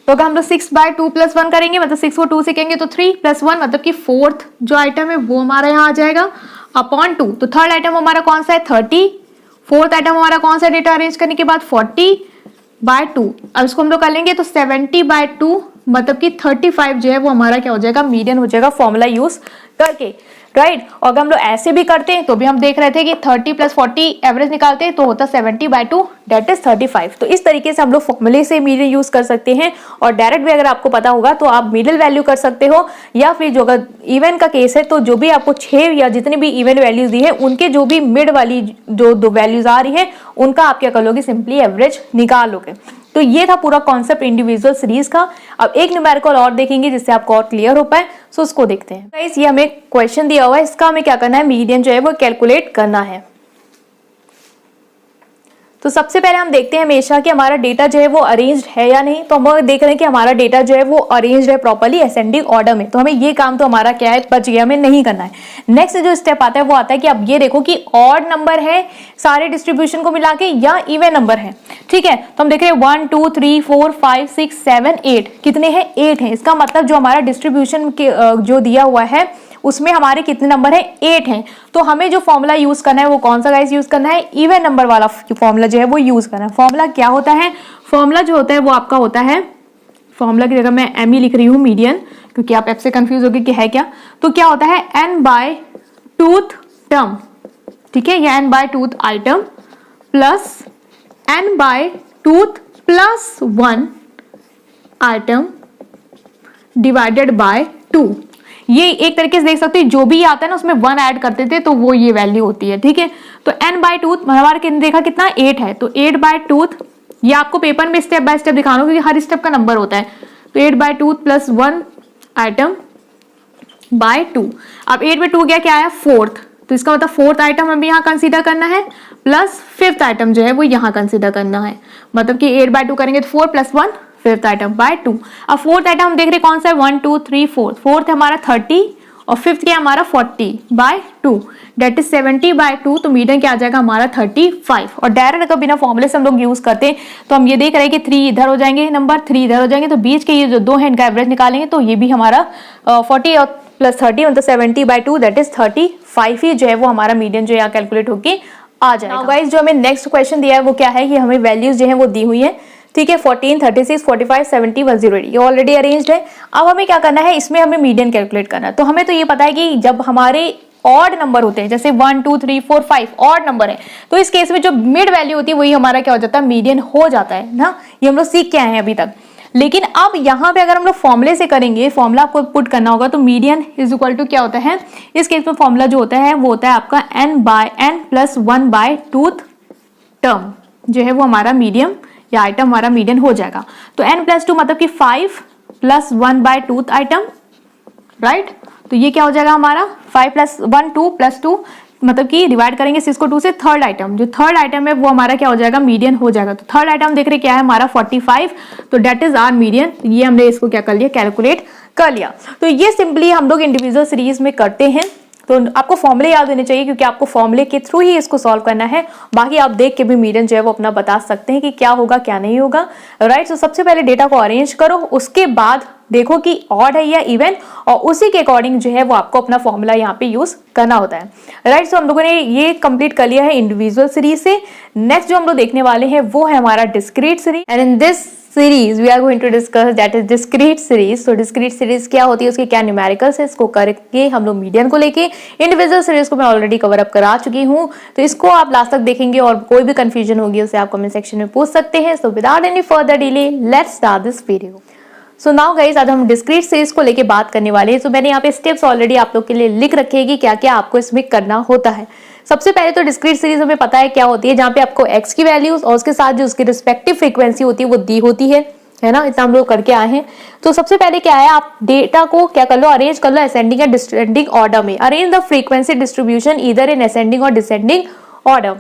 [SPEAKER 1] तो अगर हम लोग 6/2 + 1 करेंगे मतलब 6 को 2 से कहेंगे तो 3 + 1 मतलब कि फोर्थ जो आइटम है वो हमारा यहाँ आ जाएगा अपॉन 2। तो थर्ड आइटम हमारा कौन सा है 30, फोर्थ आइटम हमारा कौन सा डेटा अरेंज करने के बाद 40/2। अब इसको हम लोग कर लेंगे तो 70/2 मतलब कि 35 जो है वो हमारा क्या हो जाएगा मीडियन हो जाएगा फॉर्मूला यूज करके, राइट। और अगर हम लोग ऐसे भी करते हैं तो भी हम देख रहे थे कि 30 + 40 एवरेज निकालते हैं तो होता 70/2 दैट इज 35। तो इस तरीके से हम लोग फॉर्मूले से मीडियन यूज कर सकते हैं, और डायरेक्ट भी अगर आपको पता होगा तो आप मिडिल वैल्यू कर सकते हो, या फिर जो अगर इवन का केस है तो जो भी आपको 6 या जितनी भी इवन वैल्यूज दी है उनके जो भी मिड वाली जो दो वैल्यूज आ रही है उनका आप क्या कर लोगे सिंपली एवरेज निकाल लोगे। तो ये था पूरा कॉन्सेप्ट इंडिविजुअल सीरीज का। अब एक न्यूमेरिकल और देखेंगे जिससे आपको और क्लियर हो पाए, सो उसको देखते हैं। गाइस ये हमें क्वेश्चन दिया हुआ है, इसका हमें क्या करना है मीडियन जो है वो कैलकुलेट करना है। तो सबसे पहले हम देखते हैं हमेशा कि हमारा डेटा जो है वो अरेंज्ड है या नहीं। तो हम देख रहे हैं कि हमारा डेटा जो है वो अरेंज्ड है प्रॉपर्ली असेंडिंग ऑर्डर में, तो हमें ये काम तो हमारा क्या है बच गया, हमें नहीं करना है। नेक्स्ट जो स्टेप आता है वो आता है कि अब ये देखो कि ऑड नंबर है सारे डिस्ट्रीब्यूशन को मिला के या इवन नंबर है, ठीक है। तो हम देख रहे हैं 1 2 3 4 5 6 7 8 कितने हैं 8 है। इसका मतलब जो हमारा डिस्ट्रीब्यूशन के जो दिया हुआ है उसमें हमारे कितने नंबर है 8 हैं। तो हमें जो फॉर्मूला यूज करना है वो कौन सा गाइस यूज करना है इवन नंबर वाला फॉर्मूला जो है वो यूज करना है। फॉर्मूला क्या होता है, फॉर्मूला जो होता है वो आपका होता है, फॉर्मूला की जगह मैं एम ही लिख रही हूँ मीडियन, क्योंकि आप एफ से कंफ्यूज होगे कि है क्या। तो क्या होता है n/2 टर्म, ठीक है, या n/2 item plus n/2 + 1 item divided by 2। ये एक तरीके से देख सकते हैं जो भी आता है ना उसमें 1 ऐड करते थे तो वो ये वैल्यू होती है, ठीक है। तो n/2 हमारे कितने देखा कितना 8 है, तो 8/2 ये आपको पेपर में स्टेप बाय स्टेप दिखाना होगा क्योंकि हर स्टेप का नंबर होता है। तो 8/2 + 1 आइटम बाय 2। अब 8/2 क्या आया फोर्थ, तो इसका मतलब फोर्थ आइटम हमें यहाँ कंसीडर करना है प्लस फिफ्थ आइटम जो है वो यहाँ कंसीडर करना है। मतलब कि 8/2 करेंगे तो 4 + 1 फिफ्थ आइटम बाय 2। अब फोर्थ आइटम हम देख रहे कौन सा है, 1 2 3 4, फोर्थ है हमारा 30 और फिफ्थ क्या है हमारा 40 बाय 2, डेट इज 70 बाय 2। तो मीडियन क्या आ जाएगा हमारा 35। और डायरेक्ट अगर बिना फॉर्मूले से हम लोग यूज करते हैं तो हम ये देख रहे हैं कि 3 इधर हो जाएंगे, नंबर 3 इधर हो जाएंगे, तो बीच के ये जो दो है इनका एवरेज निकालेंगे तो ये भी हमारा 40 और प्लस 30 मतलब 70 बाय 2 दैट इज 35 ही जो है वो हमारा मीडियन जो यहाँ कैलकुलेट होके आ जाएगा। गाइस जो हमें नेक्स्ट क्वेश्चन दिया है वो क्या है कि हमें वैल्यूज जो है वो दी हुई है, ठीक है, 14, 36, 45, 70, 108 ये ऑलरेडी अरेंज्ड है। अब हमें क्या करना है, इसमें हमें मीडियन कैलकुलेट करना है। तो हमें तो ये पता है कि जब हमारे ऑड नंबर होते हैं, जैसे 1 2 3 4 5 ऑड नंबर है, तो इस केस में जो मिड वैल्यू होती है वही हमारा क्या हो जाता है, मीडियन हो जाता है ना। ये हम लोग सीख के आए हैं अभी तक। लेकिन अब यहाँ पे अगर हम लोग फॉर्मूले से करेंगे, फॉर्मूला आपको पुट करना होगा, तो मीडियन इज इक्वल टू क्या होता है इस केस में, फॉर्मूला जो होता है वो होता है आपका n by n plus 1 by tooth term जो है वो हमारा मीडियम या आइटम हमारा मीडियन हो जाएगा। तो n प्लस 2 मतलब कि 5 plus 1 by tooth item, right. तो ये क्या हो जाएगा हमारा 5 प्लस 1 2 प्लस 2 मतलब कि डिवाइड करेंगे 6 को 2 से, थर्ड आइटम जो थर्ड आइटम है वो हमारा क्या हो जाएगा, मीडियन हो जाएगा। तो थर्ड आइटम देख रहे क्या है हमारा 45, तो डेट इज आर मीडियन। ये हमने इसको क्या कर लिया, कैलकुलेट कर लिया। तो ये सिंपली हम लोग इंडिविजुअल सीरीज में करते हैं। तो आपको फॉर्मूले याद होने चाहिए क्योंकि आपको फॉर्मूले के थ्रू ही इसको सॉल्व करना है। बाकी आप देख के भी मीडियन जो है वो अपना बता सकते हैं कि क्या होगा क्या नहीं होगा, राइट। तो सबसे पहले डेटा को अरेंज करो, उसके बाद देखो कि ऑड है या इवन, और उसी के अकॉर्डिंग जो है वो आपको अपना फॉर्मूला यहाँ पे यूज करना होता है, राइट। तो हम लोगों ने ये कंप्लीट कर लिया है इंडिविजुअल सीरीज से। नेक्स्ट जो हम लोग देखने वाले हैं वो है हमारा discrete series, and in this series we are going to discuss that is discrete series. तो डिस्क्रीट सीरीज क्या होती है, उसके क्या न्यूमेरिकल्स है, इसको करके हम लोग मीडियन को लेके, इंडिविजुअल सीरीज को मैं ऑलरेडी कवर अप करा चुकी हूँ, तो इसको आप लास्ट तक देखेंगे और कोई भी कंफ्यूजन होगी उसे आप कमेंट सेक्शन में पूछ सकते हैं। सो without any further delay let's start this video. So now guys आज हम डिस्क्रीट सीरीज को लेके बात करने वाले हैं। तो मैंने यहाँ पे स्टेप्स ऑलरेडी आप लोग के लिए लिख रखे हैं कि क्या क्या आपको इसमें करना होता है। सबसे पहले तो डिस्क्रीट सीरीज हमें पता है क्या होती है, जहाँ पे आपको x की वैल्यूज और उसके साथ जो उसकी रिस्पेक्टिव फ्रीक्वेंसी होती है वो दी होती है ना। इतना हम लोग करके आए हैं। तो सबसे पहले क्या है, आप डेटा को क्या कर लो, अरेंज कर लो असेंडिंग या डिसेंडिंग ऑर्डर में। Arrange the frequency distribution either in ascending और डिसेंडिंग ऑर्डर।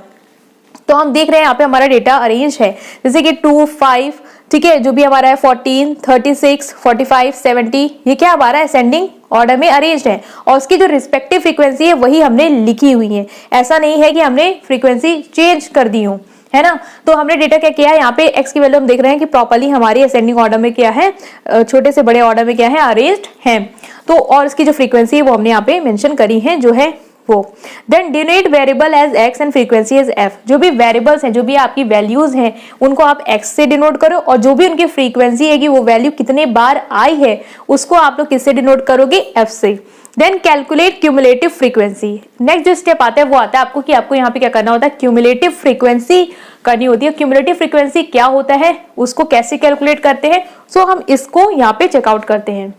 [SPEAKER 1] तो हम देख रहे हैं यहाँ पे हमारा डेटा अरेंज है, जैसे कि 2 5, ठीक है, जो भी हमारा है 14 36 45 70, ये क्या हमारा असेंडिंग ऑर्डर में अरेंज्ड है और उसकी जो रिस्पेक्टिव फ्रीक्वेंसी है वही हमने लिखी हुई है। ऐसा नहीं है कि हमने फ्रीक्वेंसी चेंज कर दी हो, है ना। तो हमने डेटा क्या किया है, यहाँ पे x की वैल्यू हम देख रहे हैं कि प्रॉपर्ली हमारी असेंडिंग ऑर्डर में क्या है, छोटे से बड़े ऑर्डर में क्या है, अरेंज्ड है। तो और इसकी जो फ्रीक्वेंसी है वो हमने यहाँ पे मेंशन करी है जो है वो। Then denote variable as x and frequency as f। जो भी वेरिएबल्स हैं, जो भी आपकी वैल्यूज हैं, उनको आप x से डिनोट करो और जो भी उनकी फ्रीक्वेंसी है कि वो वैल्यू कितने बार आई है उसको आप लोग किससे डिनोट करोगे, f से। Then calculate cumulative frequency. Next जो स्टेप आता है वो आता है आपको कि आपको यहाँ पे क्या करना होता है, क्यूमुलेटिव फ्रीक्वेंसी करनी होती है। क्यूमुलेटिव फ्रीक्वेंसी क्या होता है, उसको कैसे कैलकुलेट करते हैं, सो हम इसको यहाँ पे चेकआउट करते हैं।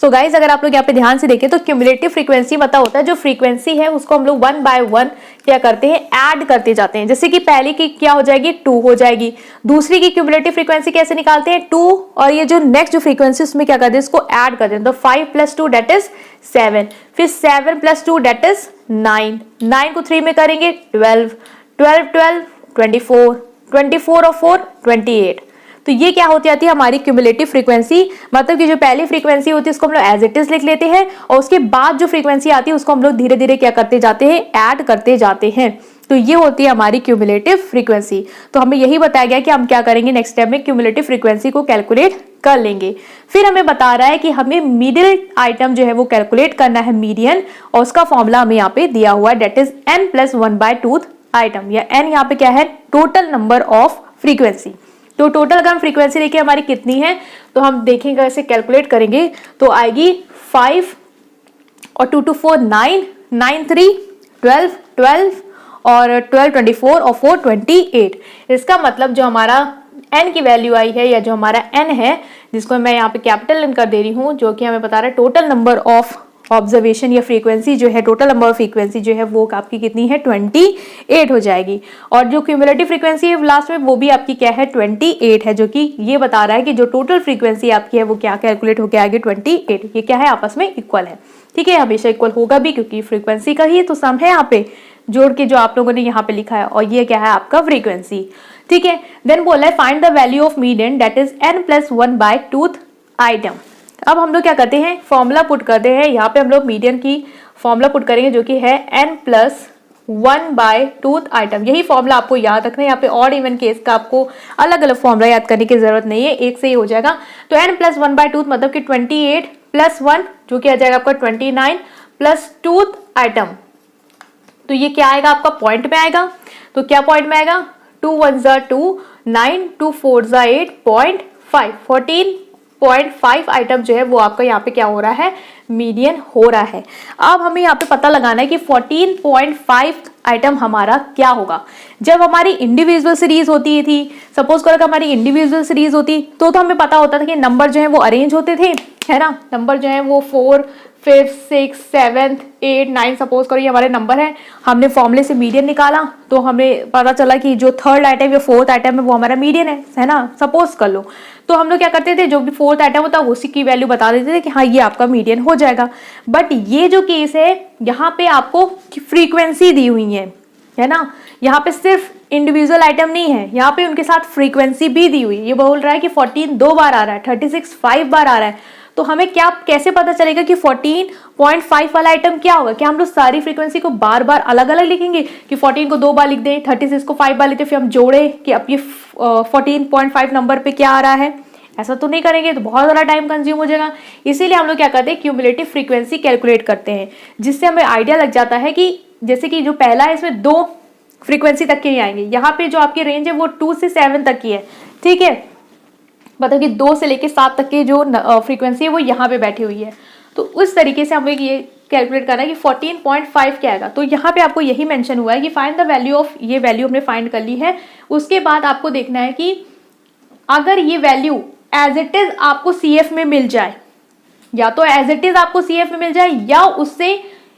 [SPEAKER 1] सो गाइज अगर आप लोग यहाँ पे ध्यान से देखें तो क्यूमुलेटिव फ्रीक्वेंसी मतलब होता है जो फ्रीक्वेंसी है उसको हम लोग 1 बाय 1 क्या करते हैं, ऐड करते जाते हैं। जैसे कि पहली की क्या हो जाएगी, 2 हो जाएगी। दूसरी की क्यूमुलेटिव फ्रीक्वेंसी कैसे निकालते हैं, 2, और ये जो नेक्स्ट जो फ्रीक्वेंसी उसमें क्या करते हैं, इसको ऐड करते हैं। तो 5 + 2 दैट इज 7, फिर 7 + 2 दैट इज 9, 9 को 3 में करेंगे 12, 12 12 24, 24 और 4 28। तो ये क्या होती जाती है हमारी क्यूमुलेटिव फ्रीक्वेंसी। मतलब कि जो पहली फ्रीक्वेंसी होती है उसको हम लोग एज इट इज लिख लेते हैं और उसके बाद जो फ्रीक्वेंसी आती है उसको हम लोग धीरे धीरे क्या करते जाते हैं, ऐड करते जाते हैं। तो ये होती है हमारी क्यूमुलेटिव फ्रीक्वेंसी। तो हमें यही बताया गया कि हम क्या करेंगे नेक्स्ट स्टेप में, क्यूमुलेटिव फ्रीक्वेंसी को कैलकुलेट कर लेंगे। फिर हमें बता रहा है कि हमें मिडिल आइटम जो है वो कैलकुलेट करना है, मीडियन, और उसका फॉर्मूला हमें यहाँ पे दिया हुआ है, that is n + 1 by tooth item, या n यहाँ पे क्या है, टोटल नंबर ऑफ फ्रीक्वेंसी। तो टोटल अगर हम फ्रीक्वेंसी देखिए हमारी कितनी है, तो हम देखेंगे ऐसे कैलकुलेट करेंगे तो आएगी 5 और 2 2 4 9, 9 3 12 12 और 12 24 और 4 28। इसका मतलब जो हमारा n की वैल्यू आई है, या जो हमारा n है जिसको मैं यहाँ पे कैपिटल n कर दे रही हूँ, जो कि हमें बता रहा है टोटल नंबर ऑफ ऑब्जर्वेशन या फ्रीक्वेंसी जो है, टोटल नंबर ऑफ फ्रीक्वेंसी जो है वो आपकी कितनी है, 28 हो जाएगी। और जो क्यूमुलेटिव फ्रीक्वेंसी है लास्ट में वो भी आपकी क्या है, 28 है, जो कि ये बता रहा है कि जो टोटल फ्रीक्वेंसी आपकी है वो क्या कैलकुलेट होकर आएगी, 28। ये क्या है, आपस में इक्वल है, ठीक है, हमेशा इक्वल होगा भी क्योंकि फ्रीक्वेंसी का ही तो सम है यहाँ पे जोड़ के जो आप लोगों ने यहाँ पे लिखा है, और ये क्या है आपका फ्रीक्वेंसी, ठीक है। देन बोला है find the value of median that is n+1 by tooth item. अब हम लोग क्या करते हैं, फॉर्मूला पुट करते हैं। यहाँ पे हम लोग मीडियन की फॉर्मूला पुट करेंगे जो कि है n+1 बाय टूथ आइटम। यही फॉर्मूला आपको याद रखना है। यहाँ पे ऑड इवन केस का आपको अलग अलग फॉर्मूला याद करने की जरूरत नहीं है, एक से ही हो जाएगा। तो n+1 बाय टूथ मतलब कि 28 + 1 जो कि आ जाएगा आपका 29 प्लस टूथ आइटम। तो ये क्या आएगा आपका पॉइंट में आएगा। तो क्या पॉइंट में आएगा, 2 1 = 2, 9 2 4 = 8, 0.5 14.5 आइटम जो है वो आपका यहाँ पे क्या हो रहा है, मीडियन हो रहा है। अब हमें यहाँ पे पता लगाना है कि 14.5 आइटम हमारा क्या होगा। जब हमारी इंडिविजुअल सीरीज होती थी, सपोज करो कि हमारी इंडिविजुअल सीरीज होती तो हमें पता होता था कि नंबर जो है वो अरेंज होते थे, है ना। नंबर जो है वो 4 5 6 7 8 9 सपोज करो ये हमारे नंबर है। हमने फॉर्मूले से मीडियन निकाला तो हमें पता चला कि जो थर्ड आइटम या फोर्थ आइटम है वो हमारा मीडियन है ना, सपोज कर लो। तो हम लोग क्या करते थे, जो भी फोर्थ आइटम होता है उसी की वैल्यू बता देते थे कि हाँ ये आपका मीडियन हो जाएगा। बट ये जो केस है यहाँ पे आपको फ्रीक्वेंसी दी हुई है ना। यहाँ पे सिर्फ इंडिविजुअल आइटम नहीं है, यहाँ पे उनके साथ फ्रीक्वेंसी भी दी हुई है। ये बोल रहा है कि 14 2 बार आ रहा है, 36 5 बार आ रहा है। तो हमें क्या कैसे पता चलेगा कि 14.5 वाला आइटम क्या होगा। क्या हम लोग सारी फ्रीक्वेंसी को बार बार अलग अलग लिखेंगे कि 14 को 2 बार लिख दें, 36 को 5 बार लिखते, फिर हम जोड़े कि अब ये 14.5 नंबर पे क्या आ रहा है। ऐसा तो नहीं करेंगे, तो बहुत ज़्यादा टाइम कंज्यूम हो जाएगा। इसीलिए हम लोग क्या करते हैं, क्यूमुलेटिव फ्रीक्वेंसी कैलकुलेट करते हैं, जिससे हमें आइडिया लग जाता है कि जैसे कि जो पहला है इसमें 2 फ्रीक्वेंसी तक के ही आएंगे। यहाँ पे जो आपकी रेंज है वो 2 से 7 तक की है, ठीक है। मतलब कि 2 से लेके 7 तक की जो फ्रीक्वेंसी है वो यहाँ पे बैठी हुई है। तो उस तरीके से हमें ये कैलकुलेट करना है कि 14.5 क्या आएगा। तो यहाँ पे आपको यही मेंशन हुआ है कि फाइंड द वैल्यू ऑफ, ये वैल्यू हमने फाइंड कर ली है। उसके बाद आपको देखना है कि अगर ये वैल्यू एज इट इज आपको CF में मिल जाए, या तो एज इट इज आपको CF में मिल जाए या उससे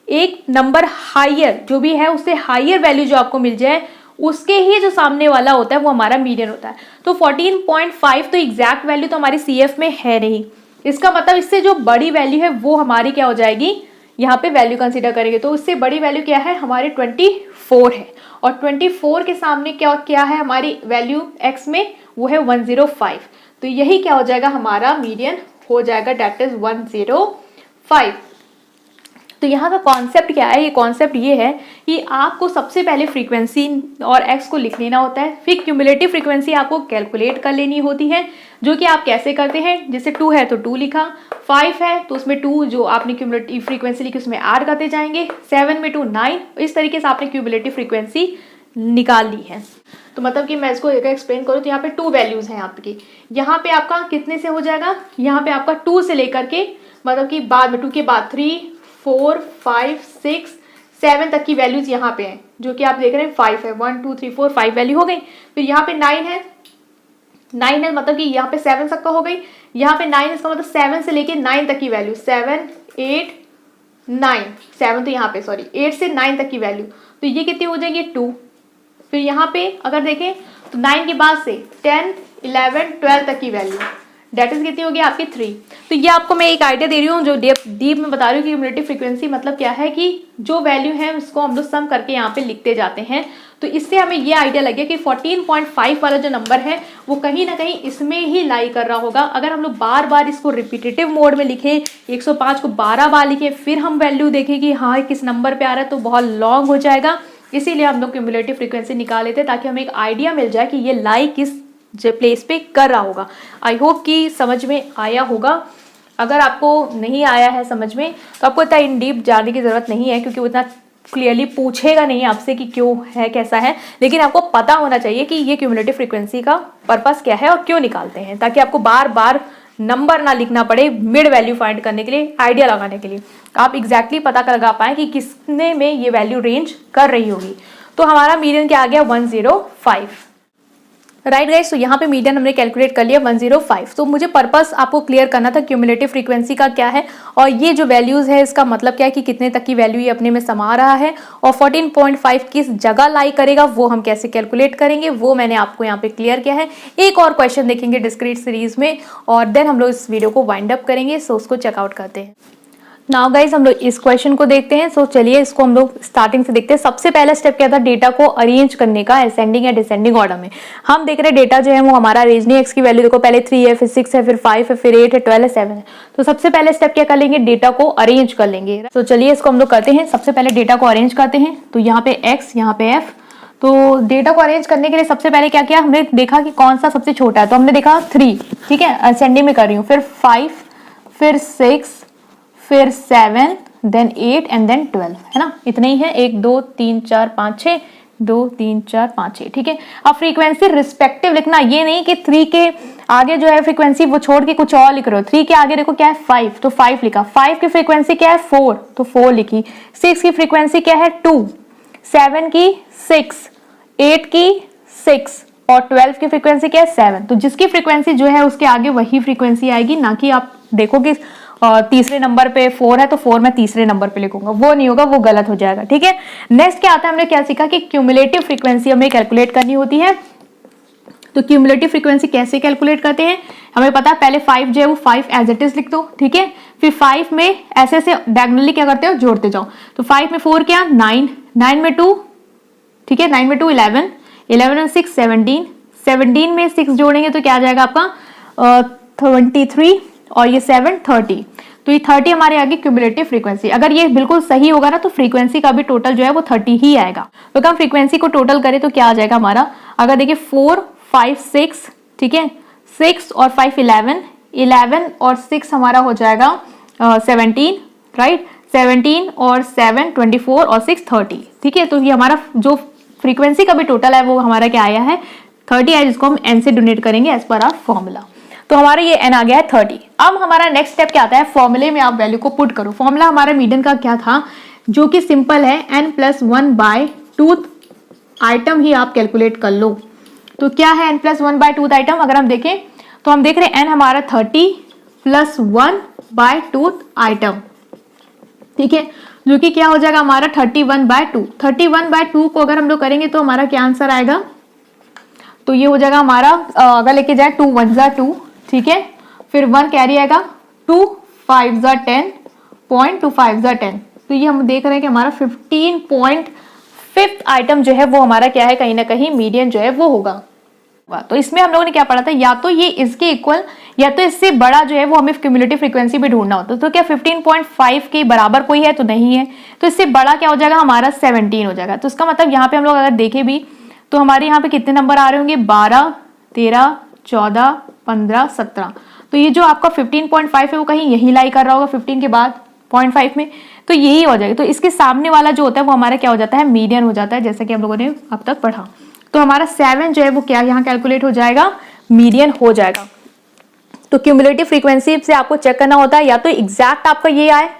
[SPEAKER 1] एक नंबर हाइयर जो भी है उससे हाइयर वैल्यू जो आपको मिल जाए, उसके ही जो सामने वाला होता है वो हमारा मीडियन होता है। तो 14.5 तो एग्जैक्ट वैल्यू तो हमारी CF में है नहीं, इसका मतलब इससे जो बड़ी वैल्यू है वो हमारी क्या हो जाएगी, यहाँ पे वैल्यू कंसीडर करेंगे। तो उससे बड़ी वैल्यू क्या है, हमारे 24 है, और 24 के सामने क्या है हमारी वैल्यू x में, वो है 105। तो यही क्या हो जाएगा, हमारा मीडियन हो जाएगा, दैट इज 105। तो यहाँ का कॉन्सेप्ट क्या है, ये कॉन्सेप्ट ये है कि आपको सबसे पहले फ्रीक्वेंसी और x को लिख लेना होता है, फिर क्यूमुलेटिव फ्रीक्वेंसी आपको कैलकुलेट कर लेनी होती है, जो कि आप कैसे करते हैं। जैसे 2 है तो 2 लिखा, 5 है तो उसमें 2 जो आपने क्यूमुलेटिव फ्रीक्वेंसी लिखी उसमें ऐड करते जाएंगे, 7 में 2 9, इस तरीके से आपने क्यूमुलेटिव फ्रीक्वेंसी निकाल ली है। तो मतलब कि मैं इसको एक एक्सप्लेन करूँ तो यहाँ पे 2 वैल्यूज हैं आपकी। यहाँ पे आपका कितने से हो जाएगा, यहाँ पे आपका 2 से लेकर के मतलब कि बाद में 2 के बाद 3 4 5 6 7 तक की वैल्यूज यहाँ पे हैं, जो कि आप देख रहे हैं 5 है, 1 2 3 4 5 वैल्यू हो गई। फिर यहाँ पे 9 है, 9 है मतलब कि यहाँ पे 7 तक का हो गई। यहाँ पे 9 इसका मतलब 7 से लेके 9 तक की वैल्यू, 7 8 9, 7 तो यहाँ पे सॉरी 8 से 9 तक की वैल्यू, तो ये कितनी हो जाएगी 2। फिर यहाँ पे अगर देखें तो 9 के बाद से 10 11 12 तक की वैल्यू, डेट इज कितनी होगी आपकी 3। तो ये आपको मैं एक आइडिया दे रही हूँ, जो डीप में बता रही हूँ कि क्यूमुलेटिव फ्रीक्वेंसी मतलब क्या है, कि जो वैल्यू है उसको हम लोग सम करके यहाँ पे लिखते जाते हैं। तो इससे हमें ये आइडिया लगे कि 14.5 वाला जो नंबर है वो कहीं ना कहीं इसमें ही लाई कर रहा होगा। अगर हम लोग बार बार इसको रिपीटेटिव मोड में लिखें, 105 को 12 बार लिखें, फिर हम वैल्यू देखें कि हाँ किस नंबर पे आ रहा है, तो बहुत लॉन्ग हो जाएगा। इसीलिए हम लोग क्यूमुलेटिव फ्रीक्वेंसी निकाल लेते हैं ताकि हमें एक आइडिया मिल जाए कि ये लाई किस प्लेस पे कर रहा होगा। आई होप कि समझ में आया होगा। अगर आपको नहीं आया है समझ में तो आपको इतना इन डीप जाने की ज़रूरत नहीं है, क्योंकि वो इतना क्लियरली पूछेगा नहीं आपसे कि क्यों है कैसा है, लेकिन आपको पता होना चाहिए कि ये क्यूमुलेटिव फ्रीक्वेंसी का पर्पस क्या है और क्यों निकालते हैं, ताकि आपको बार बार नंबर ना लिखना पड़े मिड वैल्यू फाइंड करने के लिए, आइडिया लगाने के लिए आप एग्जैक्टली पता लगा पाएँ कि किसने में ये वैल्यू रेंज कर रही होगी। तो हमारा मीडियन क्या आ गया 105, राइट गाइस। तो यहाँ पे मीडियन हमने कैलकुलेट कर लिया 105। तो मुझे पर्पस आपको क्लियर करना था क्यूमुलेटिव फ्रीक्वेंसी का क्या है, और ये जो वैल्यूज है इसका मतलब क्या है कि कितने तक की वैल्यू ये अपने में समा रहा है, और 14.5 किस जगह लाई करेगा वो हम कैसे कैलकुलेट करेंगे वो मैंने आपको यहाँ पे क्लियर किया है। एक और क्वेश्चन देखेंगे डिस्क्रीट सीरीज में, और देन हम लोग इस वीडियो को वाइंड अप करेंगे। सो उसको चेकआउट करते हैं। नाउ गाइज हम लोग इस क्वेश्चन को देखते हैं। सो चलिए इसको हम लोग स्टार्टिंग से देखते हैं। सबसे पहला स्टेप क्या था, डेटा को अरेंज करने का असेंडिंग या डिसेंडिंग ऑर्डर में। हम देख रहे हैं डेटा जो है वो हमारा अरेंज नहीं, एक्स की वैल्यू देखो पहले 3 है, फिर 6 है, फिर 5 है, फिर 8 है, 12 है, 7 है। तो सबसे पहले स्टेप क्या कर लेंगे, डेटा को अरेंज कर लेंगे। तो चलिए इसको हम लोग करते हैं। सबसे पहले डेटा को अरेंज करते हैं। तो यहाँ पे एक्स, यहाँ पे एफ। तो डेटा को अरेंज करने के लिए सबसे पहले क्या किया, हमने देखा कि कौन सा सबसे छोटा है। तो हमने देखा 3, ठीक है, असेंडिंग में कर रही हूँ, फिर 5, फिर 6, फिर 7, देन 8 एंड देन 12, है ना। इतने ही है, 1 2 3 4 5 6, 2 3 4 5 6, ठीक है। अब फ्रीक्वेंसी रिस्पेक्टिव लिखना, ये नहीं कि 3 के आगे जो है फ्रीक्वेंसी वो छोड़ के कुछ और लिख रहे हो। 3 के आगे देखो क्या है 5, तो 5 लिखा। 5 की फ्रीक्वेंसी क्या है 4, तो 4 लिखी। 6 की फ्रीक्वेंसी क्या है 2, 7 की 6, 8 की 6 और 12 की फ्रीक्वेंसी क्या है 7। तो जिसकी फ्रीक्वेंसी जो है उसके आगे वही फ्रीक्वेंसी आएगी, ना कि आप देखो कि तीसरे नंबर पे 4 है तो 4 मैं तीसरे नंबर पे लिखूंगा, वो नहीं होगा, वो गलत हो जाएगा, ठीक है। नेक्स्ट क्या आता है, हमने क्या सीखा कि क्यूमुलेटिव फ्रीक्वेंसी हमें कैलकुलेट करनी होती है। तो क्यूमुलेटिव फ्रीक्वेंसी कैसे कैलकुलेट करते हैं, हमें पता है पहले 5 जो है वो 5 एज इट इज लिख दो, ठीक है। फिर 5 में ऐसे ऐसे डायगोनली क्या करते हो, जोड़ते जाओ। तो 5 में 4 क्या 9, 9 में 2, ठीक है, 9 में 2 11, 11 में 6 17, 17 में 6 जोड़ेंगे तो क्या आ जाएगा आपका 23 और ये 7 30। तो ये 30 हमारे आगे क्यूमुलेटिव फ्रीक्वेंसी। अगर ये बिल्कुल सही होगा ना तो फ्रीक्वेंसी का भी टोटल जो है वो 30 ही आएगा। तो अगर हम फ्रीक्वेंसी को टोटल करें तो क्या आ जाएगा हमारा, अगर देखिए 4 5 6, ठीक है, 6 और 5 11, 11 और 6 हमारा हो जाएगा 17, राइट। 17 और 7 24 और 6 30, ठीक है। तो ये हमारा जो फ्रीक्वेंसी का भी टोटल है वो हमारा क्या आया है 30 है, जिसको हम एन से डोनेट करेंगे एज पर आवर फॉर्मूला। तो हमारा ये एन आ गया है 30। अब हमारा नेक्स्ट स्टेप क्या आता है, फॉर्मूले में आप वैल्यू को पुट करो। फॉर्मूला हमारा मीडियन का क्या था, जो कि सिंपल है, n+1/2 आइटम ही आप कैलकुलेट कर लो। तो क्या है n+1/2 आइटम, अगर हम देखें तो हम देख रहे हैं n हमारा 30 + 1/2 आइटम, ठीक है, जो कि क्या हो जाएगा हमारा 31/2। 31/2 को अगर हम लोग करेंगे तो हमारा क्या आंसर आएगा, तो ये हो जाएगा हमारा अगर लेके जाए 2 1 ज़ा 2, ठीक है, फिर 1 कैरी आएगा, 2 5 ज़ा 10, 0.2 5 ज़ा 10। तो ये हम देख रहे हैं कि हमारा 15.5 आइटम जो है वो हमारा क्या है, कहीं ना कहीं मीडियन जो है वो होगा। तो इसमें हम लोगों ने क्या पढ़ा था, या तो ये इसके इक्वल या तो इससे बड़ा जो है वो हमें क्यूमुलेटिव फ्रीक्वेंसी भी ढूंढना होता है। तो क्या 15.5 के बराबर कोई है, तो नहीं है। तो इससे बड़ा क्या हो जाएगा हमारा 17 हो जाएगा। तो इसका मतलब यहाँ पे हम लोग अगर देखें भी तो हमारे यहाँ पे कितने नंबर आ रहे होंगे, 12 13 14 15 17। तो ये जो आपका 15.5 है वो कहीं यही लाई कर रहा होगा 15 के बाद 0.5 में, तो यही हो जाएगा। तो इसके सामने वाला जो होता है वो हमारा क्या हो जाता है, मीडियन हो जाता है, जैसे कि हम लोगों ने अब तक पढ़ा। तो हमारा 7 जो है वो क्या यहाँ कैलकुलेट हो जाएगा, मीडियन हो जाएगा। तो क्यूमुलेटिव फ्रीक्वेंसी से आपको चेक करना होता है या तो एग्जैक्ट आपका ये आए,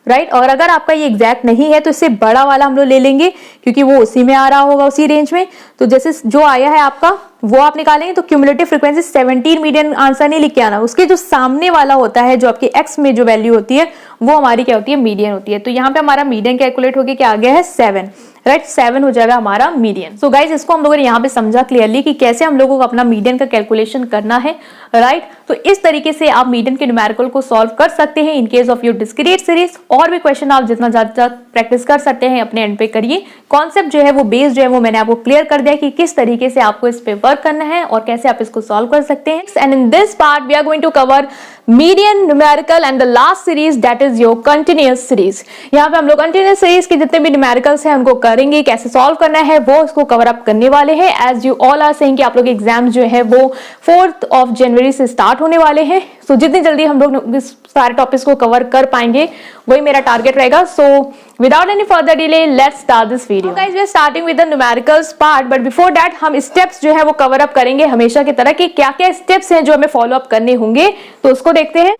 [SPEAKER 1] राइट, और अगर आपका ये एग्जैक्ट नहीं है तो इससे बड़ा वाला हम लोग ले लेंगे, क्योंकि वो उसी में आ रहा होगा, उसी रेंज में। तो जैसे जो आया है आपका वो आप निकालेंगे। तो क्यूमुलेटिव फ्रीक्वेंसी 17 मीडियन आंसर नहीं लिख के आना, उसके जो सामने वाला होता है, जो आपकी एक्स में जो वैल्यू होती है वो हमारी क्या होती है, मीडियन होती है। तो यहाँ पे हमारा मीडियन कैलकुलेट होकर क्या आ गया है 7, राइट, 7 हो जाएगा हमारा मीडियन। सो गाइज इसको हम लोगों ने यहाँ पे समझा क्लियरली कि कैसे हम लोगों को अपना मीडियन का कैलकुलेशन करना है, राइट। तो इस तरीके से आप मीडियन के न्यूमेरिकल को सॉल्व कर सकते हैं in case of your discrete series. और भी क्वेश्चन आप जितना ज्यादा प्रैक्टिस कर सकते हैं अपने एंड पे करिए। कॉन्सेप्ट जो है वो बेस जो है वो मैंने आपको क्लियर कर दिया कि किस तरीके से आपको इस पे वर्क करना है और कैसे आप इसको सॉल्व कर सकते हैं। And in this part we are going to cover median numerical and the last series that is your continuous series. यहाँ पे हम लोग कंटिन्यूअस सीरीज के जितने भी न्यूमेरिकल्स हैं उनको करेंगे, कैसे सॉल्व करना है वो इसको कवर अप करने वाले हैं। As you all are saying कि आप लोग एग्जाम जो है वो 4 जनवरी से स्टार्ट होने वाले हैं। सो जितनी जल्दी हम लोग इस सारे टॉपिक्स को कवर कर पाएंगे वही मेरा टारगेट रहेगा। सो without any further delay let's start this video. Guys we are starting with the numericals part, but before that हम steps जो है वो कवर अप करेंगे हमेशा की तरह कि क्या क्या स्टेप्स हैं जो हमें फॉलो अप करने होंगे, तो उसको देखते हैं।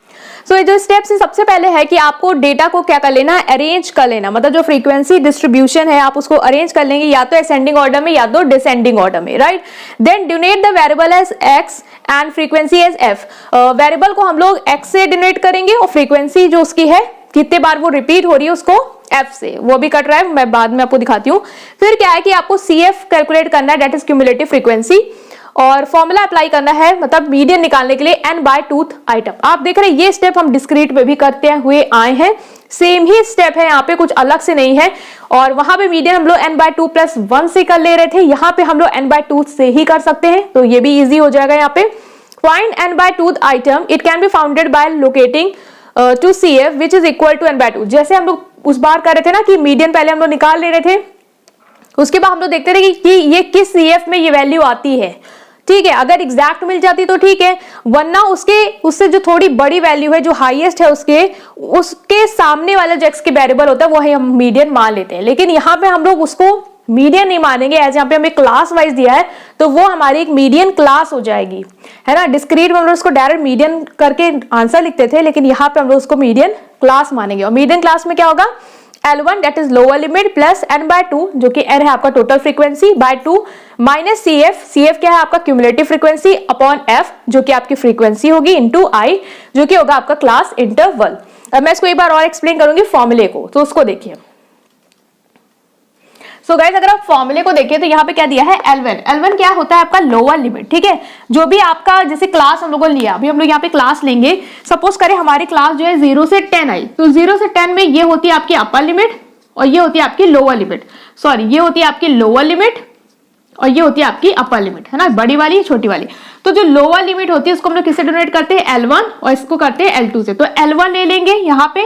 [SPEAKER 1] सो ये जो स्टेप्स है सबसे पहले है कि आपको डेटा को क्या कर लेना, अरेंज कर लेना। मतलब जो फ्रीक्वेंसी डिस्ट्रीब्यूशन है आप उसको अरेंज कर लेंगे या तो असेंडिंग ऑर्डर में या तो डिसेंडिंग ऑर्डर में, right. Then denote the variable as X and frequency as F. Variable को हम लोग एक्स से डिनोट करेंगे और फ्रीक्वेंसी जो उसकी है कितने बार वो रिपीट हो रही है उसको एफ से, वो भी कट रहा है, मैं बाद में आपको दिखाती हूँ। फिर क्या है कि आपको सी एफ कैलकुलेट करना है, दैट इज क्यूमुलेटिव फ्रीक्वेंसी। और फॉर्मूला अप्लाई करना है मतलब मीडियन निकालने के लिए n/2th आइटम। आप देख रहे हैं ये स्टेप हम डिस्क्रीट में भी करते हुए आए हैं, सेम ही स्टेप है, यहाँ पे कुछ अलग से नहीं है। और वहां पे मीडियन हम लोग n/2 + 1 से कर ले रहे थे, यहाँ पे हम लोग n/2 से ही कर सकते हैं, तो ये भी इजी हो जाएगा। यहाँ पे find n/2th item, it can be founded by locating to CF which is equal to n/2। जैसे हम लोग उस बार कर रहे थे ना कि मीडियन पहले हम लोग निकाल ले रहे थे, उसके बाद हम लोग देखते रहे कि ये किस CF में ये वैल्यू आती है, ठीक है। अगर एग्जैक्ट मिल जाती तो ठीक है, वरना उससे जो थोड़ी बड़ी वैल्यू है, जो हाईएस्ट है उसके सामने वाला जो x के वेरिएबल होता है वो हम मीडियन मान लेते हैं। लेकिन यहाँ पे हम लोग उसको मीडियन नहीं मानेंगे, एज यहाँ पे हमें क्लास वाइज दिया है तो वो हमारी एक मीडियन क्लास हो जाएगी, है ना। डिस्क्रीट में हम लोग उसको डायरेक्ट मीडियन करके आंसर लिखते थे, लेकिन यहाँ पे हम लोग उसको मीडियन क्लास मानेंगे। और मीडियन क्लास में क्या होगा, L1 that is lower limit plus n/2 जो कि n है आपका total frequency by 2 minus CF क्या है आपका क्यूमुलेटिव फ्रीक्वेंसी अपॉन f जो कि आपकी फ्रीक्वेंसी होगी इनटू i जो कि होगा आपका क्लास इंटरवल। अब मैं इसको एक बार और एक्सप्लेन करूंगी फॉर्मूले को, तो उसको देखिए। सो गाइस अगर आप फॉर्मूले को देखिए तो यहाँ पे क्या दिया है L1 क्या होता है आपका लोअर लिमिट, ठीक है। जो भी आपका जैसे क्लास हम लोगों ने लिया, अभी हम लोग यहाँ पे क्लास लेंगे, सपोज करें हमारी क्लास जो है 0 से 10 आई, तो 0 से 10 में ये होती है आपकी अपर लिमिट और ये होती है आपकी लोअर लिमिट, सॉरी ये होती है आपकी लोअर लिमिट और ये होती है आपकी अपर लिमिट, है ना, बड़ी वाली छोटी वाली। तो जो लोअर लिमिट होती है उसको हम लोग किससे डिनोट करते हैं, L1 और इसको करते हैं L2 से। तो L1 ले लेंगे यहाँ पे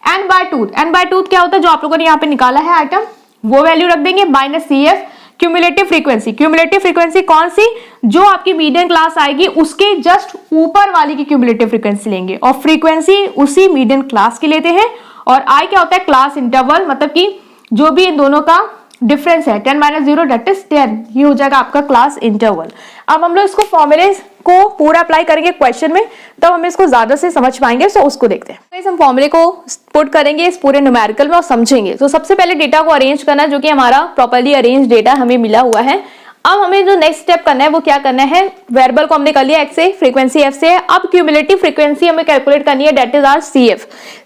[SPEAKER 1] n/2 क्या होता है जो आप लोगों ने यहाँ पे निकाला है आइटम, वो वैल्यू रख देंगे माइनस CF क्यूमुलेटिव फ्रीक्वेंसी कौन सी, जो आपकी मीडियन क्लास आएगी उसके जस्ट ऊपर वाली की क्यूमुलेटिव फ्रीक्वेंसी लेंगे और फ्रीक्वेंसी उसी मीडियन क्लास की लेते हैं। और I क्या होता है क्लास इंटरवल, मतलब कि जो भी इन दोनों का डिफरेंस है 10 - 0 दैट इज 10, ये हो जाएगा आपका क्लास इंटरवल। अब हम लोग इसको फॉर्मूले को पूरा अप्लाई करेंगे क्वेश्चन में, तब हम इसको ज्यादा से समझ पाएंगे, सो उसको देखते हैं। हम फॉर्मूले को पुट करेंगे इस पूरे न्यूमेरिकल में और समझेंगे। तो सबसे पहले डेटा को अरेंज करना, जो कि हमारा प्रॉपर्ली अरेंज डेटा हमें मिला हुआ है। अब हमें जो नेक्स्ट स्टेप करना है वो क्या करना है, वेरिएबल को हमने कर लिया x से, फ्रीक्वेंसी f से है। अब क्यूमुलेटिव फ्रीक्वेंसी हमें कैलकुलेट करनी है, that is our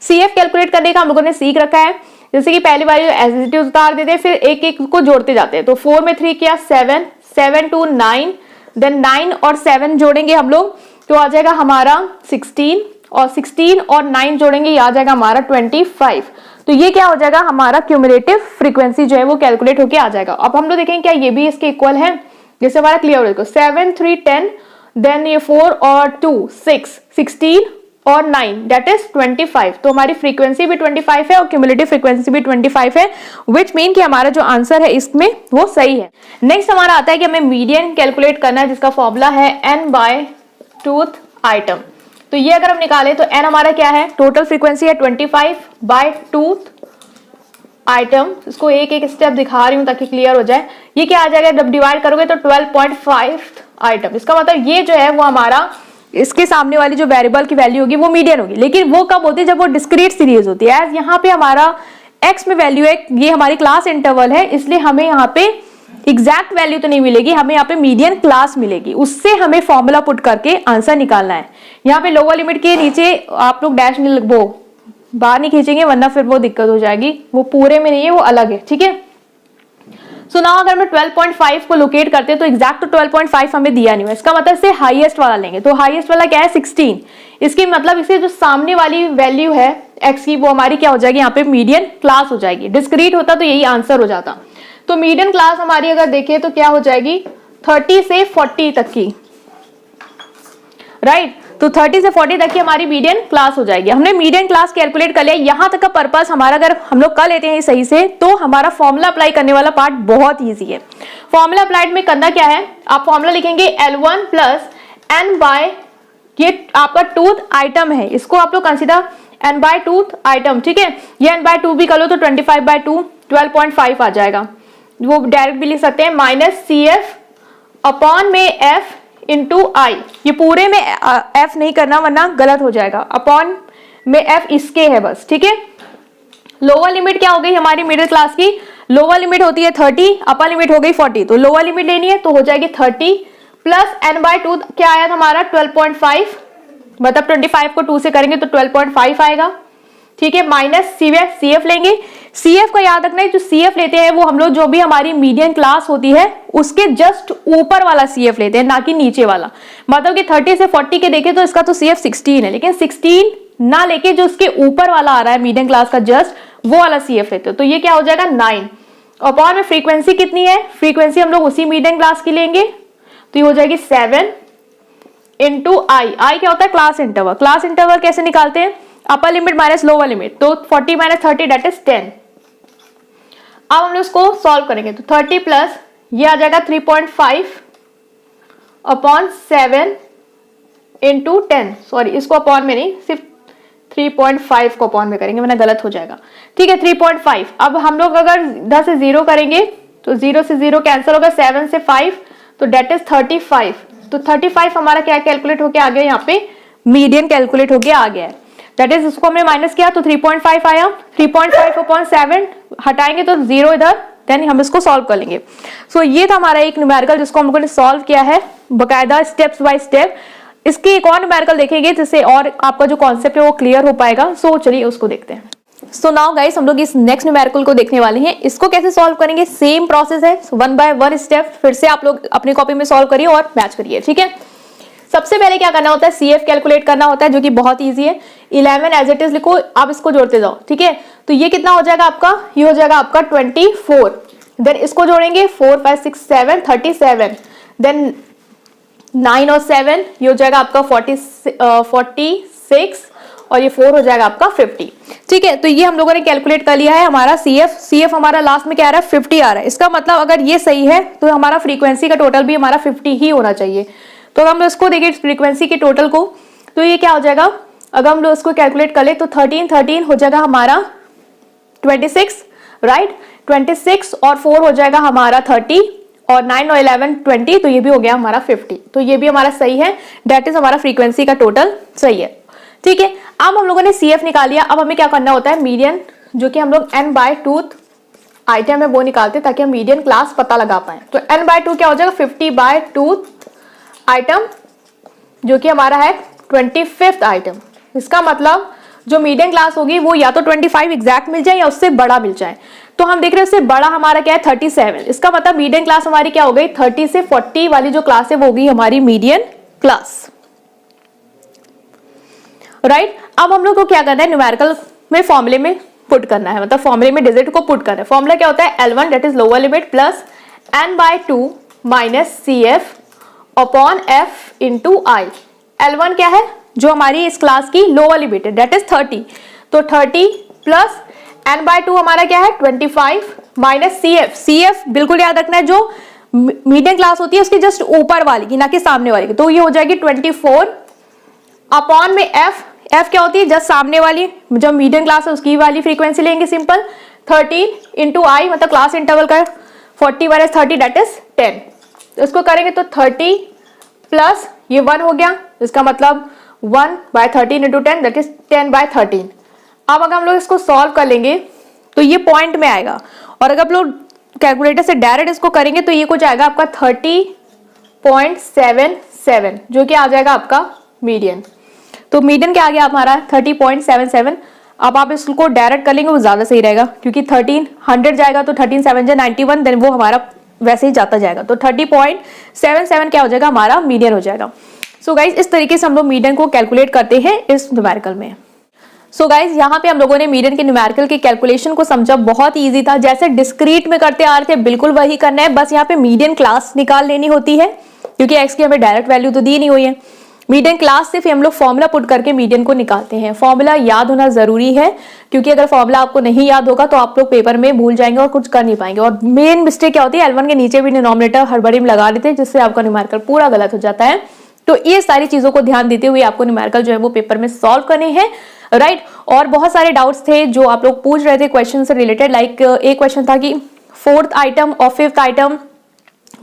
[SPEAKER 1] CF calculate करने का हम लोगों ने सीख रखा है। जैसे कि पहली बार एज इट इज उतार देते हैं, फिर एक एक को जोड़ते जाते हैं। तो 4 में 3 किया 7, 7 to 9, देन 9 और 7 जोड़ेंगे हम लोग तो आ जाएगा हमारा 16 और 16 और 9 जोड़ेंगे, ये आ जाएगा हमारा 25। तो ये क्या हो जाएगा हमारा क्यूमुलेटिव फ्रीक्वेंसी जो है वो कैलकुलेट होके आ जाएगा। अब हम लोग देखेंगे क्या ये भी इसके इक्वल है, जैसे हमारा क्लियर हो जाएगा 7, 3, 10, देन ये 4 और 2 6, 16 और 9 दैट इज 25। तो हमारी फ्रीक्वेंसी भी 25 है और क्यूमुलेटिव फ्रीक्वेंसी भी 25 है, विच मीन कि हमारा जो आंसर है इसमें वो सही है। नेक्स्ट हमारा आता है कि हमें मीडियन कैलकुलेट करना है, जिसका फॉर्मूला है n/2th आइटम। तो ये अगर हम निकालें तो n हमारा क्या है, टोटल फ्रीक्वेंसी है 25/2th आइटम। इसको एक एक स्टेप दिखा रही हूं ताकि क्लियर हो जाए। ये क्या आ जाएगा, जब डिवाइड करोगे तो 12.5 आइटम। इसका मतलब ये जो है वो हमारा इसके सामने वाली जो वेरिएबल की वैल्यू होगी वो मीडियन होगी, लेकिन वो कब होती है, जब वो डिस्क्रीट सीरीज होती है। एज यहाँ पे हमारा x में वैल्यू है, ये हमारी क्लास इंटरवल है, इसलिए हमें यहाँ पे एग्जैक्ट वैल्यू तो नहीं मिलेगी, हमें यहाँ पे मीडियन क्लास मिलेगी, उससे हमें फॉर्मूला पुट करके आंसर निकालना है। यहाँ पे लोअर लिमिट के नीचे आप लोग डैश वो बाहर नहीं खींचेंगे, वरना फिर वो दिक्कत हो जाएगी, वो पूरे में नहीं है, वो अलग है, ठीक है। सो नाउ अगर हम 12.5 को लोकेट करते हैं तो एग्जैक्ट तो 12.5 हमें दिया नहीं है, इसका मतलब से हाईएस्ट वाला लेंगे। तो हाईएस्ट वाला क्या है 16, इसकी मतलब इसे जो सामने वाली वैल्यू है x की वो हमारी क्या हो जाएगी, यहाँ पे मीडियन क्लास हो जाएगी। डिस्क्रीट होता तो यही आंसर हो जाता। तो मीडियन क्लास हमारी अगर देखें तो क्या हो जाएगी 30 से 40 तक की, राइट। तो 30 से 40 तक की हमारी मीडियन क्लास हो जाएगी। हमने मीडियन क्लास कैलकुलेट कर लिया। यहां तक का पर्पस हमारा अगर हम लोग कर लेते हैं सही से, तो हमारा फॉर्मूला अप्लाई करने वाला पार्ट बहुत इजी है। फॉर्मूला अप्लाइड में करना क्या है, आप फॉर्मूला लिखेंगे L1 प्लस n/, ये आपका टूथ आइटम है, इसको आप लोग कंसीडर n/2th आइटम, ठीक है। ये n/2 भी कर लो तो 25/2 12.5 आ जाएगा। वो डायरेक्ट भी लिख सकते हैं माइनस CF अपॉन में F इंटू आई। ये पूरे में F नहीं करना वरना गलत हो जाएगा, अपॉन में F इसके है बस, ठीक है। लोअर लिमिट क्या हो गई हमारी मिडिल क्लास की, लोअर लिमिट होती है 30, अपर लिमिट हो गई 40। तो लोअर लिमिट लेनी है तो हो जाएगी 30 प्लस n/2 क्या आया था हमारा 12.5, मतलब 25 को 2 से करेंगे तो 12.5 आएगा, ठीक है। माइनस CF लेंगे, CF का याद रखना है, जो CF लेते हैं वो हम लोग जो भी हमारी मीडियन क्लास होती है उसके जस्ट ऊपर वाला CF लेते हैं, ना कि नीचे वाला। मतलब कि 30 से 40 के देखें तो इसका तो CF 16 है, लेकिन 16 ना लेके जो उसके ऊपर वाला आ रहा है मीडियन क्लास का जस्ट वो वाला CF लेते हो। तो ये क्या हो जाएगा 9। और पावर में फ्रीक्वेंसी कितनी है, फ्रीक्वेंसी हम लोग उसी मीडियन क्लास की लेंगे, तो ये हो जाएगी 7 इंटू आई। आई क्या होता है, क्लास इंटरवल। क्लास इंटरवल कैसे निकालते हैं, upper limit minus lower limit, तो 40 माइनस 30 दैट इज 10। अब हम लोग इसको सॉल्व करेंगे, तो 30 प्लस ये आ जाएगा 3.5 अपॉन 7 इंटू 10, सॉरी इसको अपॉन में नहीं, सिर्फ 3.5 को अपॉन में करेंगे वरना गलत हो जाएगा। ठीक है 3.5। अब हम लोग अगर 10 से 0 करेंगे तो 0 से 0 कैंसिल होगा, 7 से 5 तो डेट इज 35। तो 35 हमारा क्या कैलकुलेट होके आ गया, यहाँ पे मीडियन कैलकुलेट होके आ गया है। दैट इज इसको हमने माइनस किया तो 3.5 आया, 3.5 अपॉन 7 हटाएंगे तो 0 इधर, देन हम इसको सॉल्व कर लेंगे। सो ये था हमारा एक न्यूमेरिकल जिसको हम लोगों ने सॉल्व किया है बकायदा स्टेप्स बाय स्टेप। इसकी एक और न्यूमेरिकल देखेंगे जिससे और आपका जो कॉन्सेप्ट है वो क्लियर हो पाएगा। सो चलिए उसको देखते हैं। सो नाउ गाइस हम लोग इस नेक्स्ट न्यूमेरिकल को देखने वाले हैं। इसको कैसे सॉल्व करेंगे, सेम प्रोसेस है, 1 बाय 1 स्टेप फिर से आप लोग अपनी कॉपी में सॉल्व करिए और मैच करिए। ठीक है, सबसे पहले क्या करना होता है, CF कैलकुलेट करना होता है जो कि बहुत ईजी है। 11 एज इट इज लिखो, आप इसको जोड़ते जाओ। ठीक है, तो ये कितना हो जाएगा आपका, ये हो जाएगा आपका 24। देन इसको जोड़ेंगे 4 5 6 7 37, देन 9 और 7 ये हो जाएगा आपका 46 और ये 4 हो जाएगा आपका 50। ठीक है, तो ये हम लोगों ने कैलकुलेट कर लिया है हमारा CF हमारा लास्ट में क्या आ रहा है 50 आ रहा है। इसका मतलब अगर ये सही है तो हमारा फ्रीक्वेंसी का टोटल भी हमारा 50 ही होना चाहिए। तो हम लोग इसको देखें फ्रीक्वेंसी के टोटल को, तो ये क्या हो जाएगा, अगर हम लोग इसको कैलकुलेट कर ले तो 13 हो जाएगा हमारा 26, राइट। 26 और 4 हो जाएगा हमारा 30 और 9 और 11 20, तो ये भी हो गया हमारा 50। तो ये भी हमारा सही है, दैट इज हमारा फ्रीक्वेंसी का टोटल सही है। ठीक है, अब हम लोगों ने CF निकाल लिया। अब हमें क्या करना होता है, मीडियन जो कि हम लोग n/2 आइटम है वो निकालते हैं ताकि हम मीडियन क्लास पता लगा पाए। तो n/2 क्या हो जाएगा 50/2 आइटम जो कि हमारा है 25th आइटम। इसका मतलब जो मीडियन क्लास होगी वो या तो 25 एग्जैक्ट मिल जाए या उससे बड़ा मिल जाए। तो हम देख रहे हैं उससे बड़ा हमारा क्या है 37। इसका मतलब मीडियन क्लास हमारी क्या हो गई, 30 से 40 वाली जो क्लास है वो होगी हमारी मीडियन क्लास, राइट। अब हम लोग को क्या करना है, न्यूमेरिकल में फॉर्मूले में पुट करना है, मतलब फॉर्मूले में डिजिट को पुट करना है। फॉर्मूला क्या होता है, L1 that is lower limit plus n/2 minus CF upon F into I. L1 क्या है, जो हमारी इस क्लास की लोअर लिमिट है दैट इज 30, तो 30 प्लस n/2 हमारा क्या है 25 माइनस CF बिल्कुल याद रखना है जो मीडियम क्लास होती है उसकी जस्ट ऊपर वाली की, ना कि सामने वाली की। तो ये हो जाएगी 24 अपॉन में F क्या होती है, जस्ट सामने वाली, जब मीडियम क्लास है उसकी वाली फ्रीक्वेंसी लेंगे सिंपल, 13 इंटू आई मतलब क्लास इंटरवल का 40 माइनस 30 दैट इज 10। तो इसको करेंगे तो 30 प्लस ये 1 हो गया, इसका मतलब 1/13 इंटू 10 दैट इज 10/13। अब अगर हम लोग इसको सॉल्व कर लेंगे तो ये पॉइंट में आएगा, और अगर आप लोग कैलकुलेटर से डायरेक्ट इसको करेंगे तो ये कुछ आएगा आपका 30.77 जो कि आ जाएगा आपका मीडियन। तो मीडियन क्या आ गया हमारा 30.77। अब आप इसको डायरेक्ट कर लेंगे वो ज्यादा सही रहेगा, क्योंकि 1300 जाएगा तो 13 7 91, देन वो हमारा वैसे ही जाता जाएगा। तो 30.77 क्या हो जाएगा हमारा मीडियन हो जाएगा। सो गाइज इस तरीके से हम लोग मीडियन को कैलकुलेट करते हैं इस न्यूमेरिकल में। सो गाइज यहाँ पे हम लोगों ने मीडियन के न्यूमेरिकल के कैलकुलेशन को समझा, बहुत इजी था, जैसे डिस्क्रीट में करते आ रहे थे बिल्कुल वही करना है, बस यहाँ पे मीडियन क्लास निकाल लेनी होती है क्योंकि एक्स की हमें डायरेक्ट वैल्यू तो दी नहीं हुई है। मीडियन क्लास से फिर हम लोग फॉर्मूला पुट करके मीडियन को निकालते हैं। फॉर्मूला याद होना जरूरी है क्योंकि अगर फॉर्मूला आपको नहीं याद होगा तो आप लोग पेपर में भूल जाएंगे और कुछ कर नहीं पाएंगे। और मेन मिस्टेक क्या होती है, L1 के नीचे भी डिनोमिनेटर हड़बड़ी में लगा देते हैं जिससे आपका न्यूमेरिकल पूरा गलत हो जाता है। तो ये सारी चीजों को ध्यान देते हुए आपको न्यूमेरिकल जो है वो पेपर में सॉल्व करने हैं, राइट। और बहुत सारे डाउट्स थे जो आप लोग पूछ रहे थे क्वेश्चन से रिलेटेड। लाइक एक क्वेश्चन था कि 4th आइटम और 5th आइटम,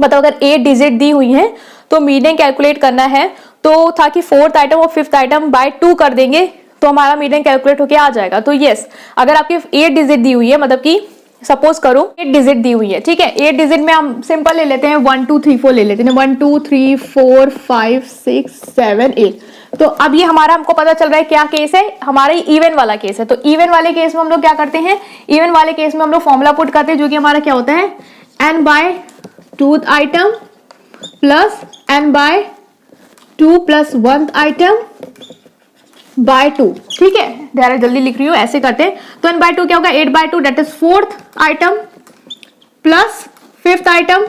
[SPEAKER 1] मतलब अगर 8 डिजिट दी हुई है तो मीडियन कैलकुलेट करना है, तो था कि 4th आइटम और 5th आइटम बाय 2 कर देंगे तो हमारा मीडियन कैलकुलेट होके आ जाएगा। तो यस, अगर आपकी 8 डिजिट दी हुई है, मतलब कि सपोज करो 8 डिजिट दी हुई है, ठीक है, 8 डिजिट में हम सिंपल ले लेते हैं 1 2 3 4 ले लेते हैं, 1 2 3 4 5 6 7 8। तो अब ये हमारा हमको पता चल रहा है क्या केस है, हमारा इवन वाला केस है। तो इवन वाले केस में हम लोग क्या करते हैं, इवन वाले केस में हम लोग फॉर्मूला पुट करते हैं, जो कि हमारा क्या होता है, n/2th item plus n/2 + 1th item by 2। ठीक है, डायरेक्ट जल्दी लिख रही हूँ, ऐसे करते हैं। तो n/2 क्या होगा, 8/2 that is 4th item plus 5th item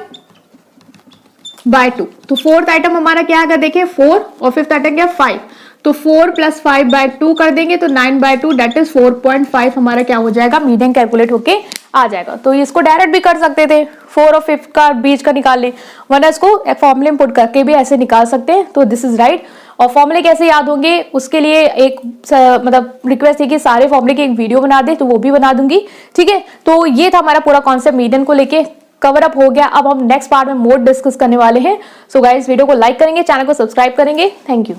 [SPEAKER 1] by 2। तो 4th आइटम हमारा क्या आएगा, देखिए 4 और 5th आइटम क्या 5। तो 4 + 5/2 कर देंगे तो 9/2 दैट इज 4.5 हमारा क्या हो जाएगा, मीडियन कैलकुलेट होके आ जाएगा। तो इसको डायरेक्ट भी कर सकते थे, 4 और 5 का बीच का निकाल लें, वरना इसको फॉर्मूले में पुट करके भी ऐसे निकाल सकते हैं। तो दिस इज राइट। और फॉर्मूले कैसे याद होंगे उसके लिए एक मतलब रिक्वेस्ट है कि सारे फॉर्मूले की एक वीडियो बना दे, तो वो भी बना दूंगी। ठीक है, तो ये था हमारा पूरा कॉन्सेप्ट मीडियन को लेके कवर अप हो गया। अब हम नेक्स्ट पार्ट में मोड डिस्कस करने वाले हैं। सो गाइस वीडियो को लाइक करेंगे, चैनल को सब्सक्राइब करेंगे। Thank you.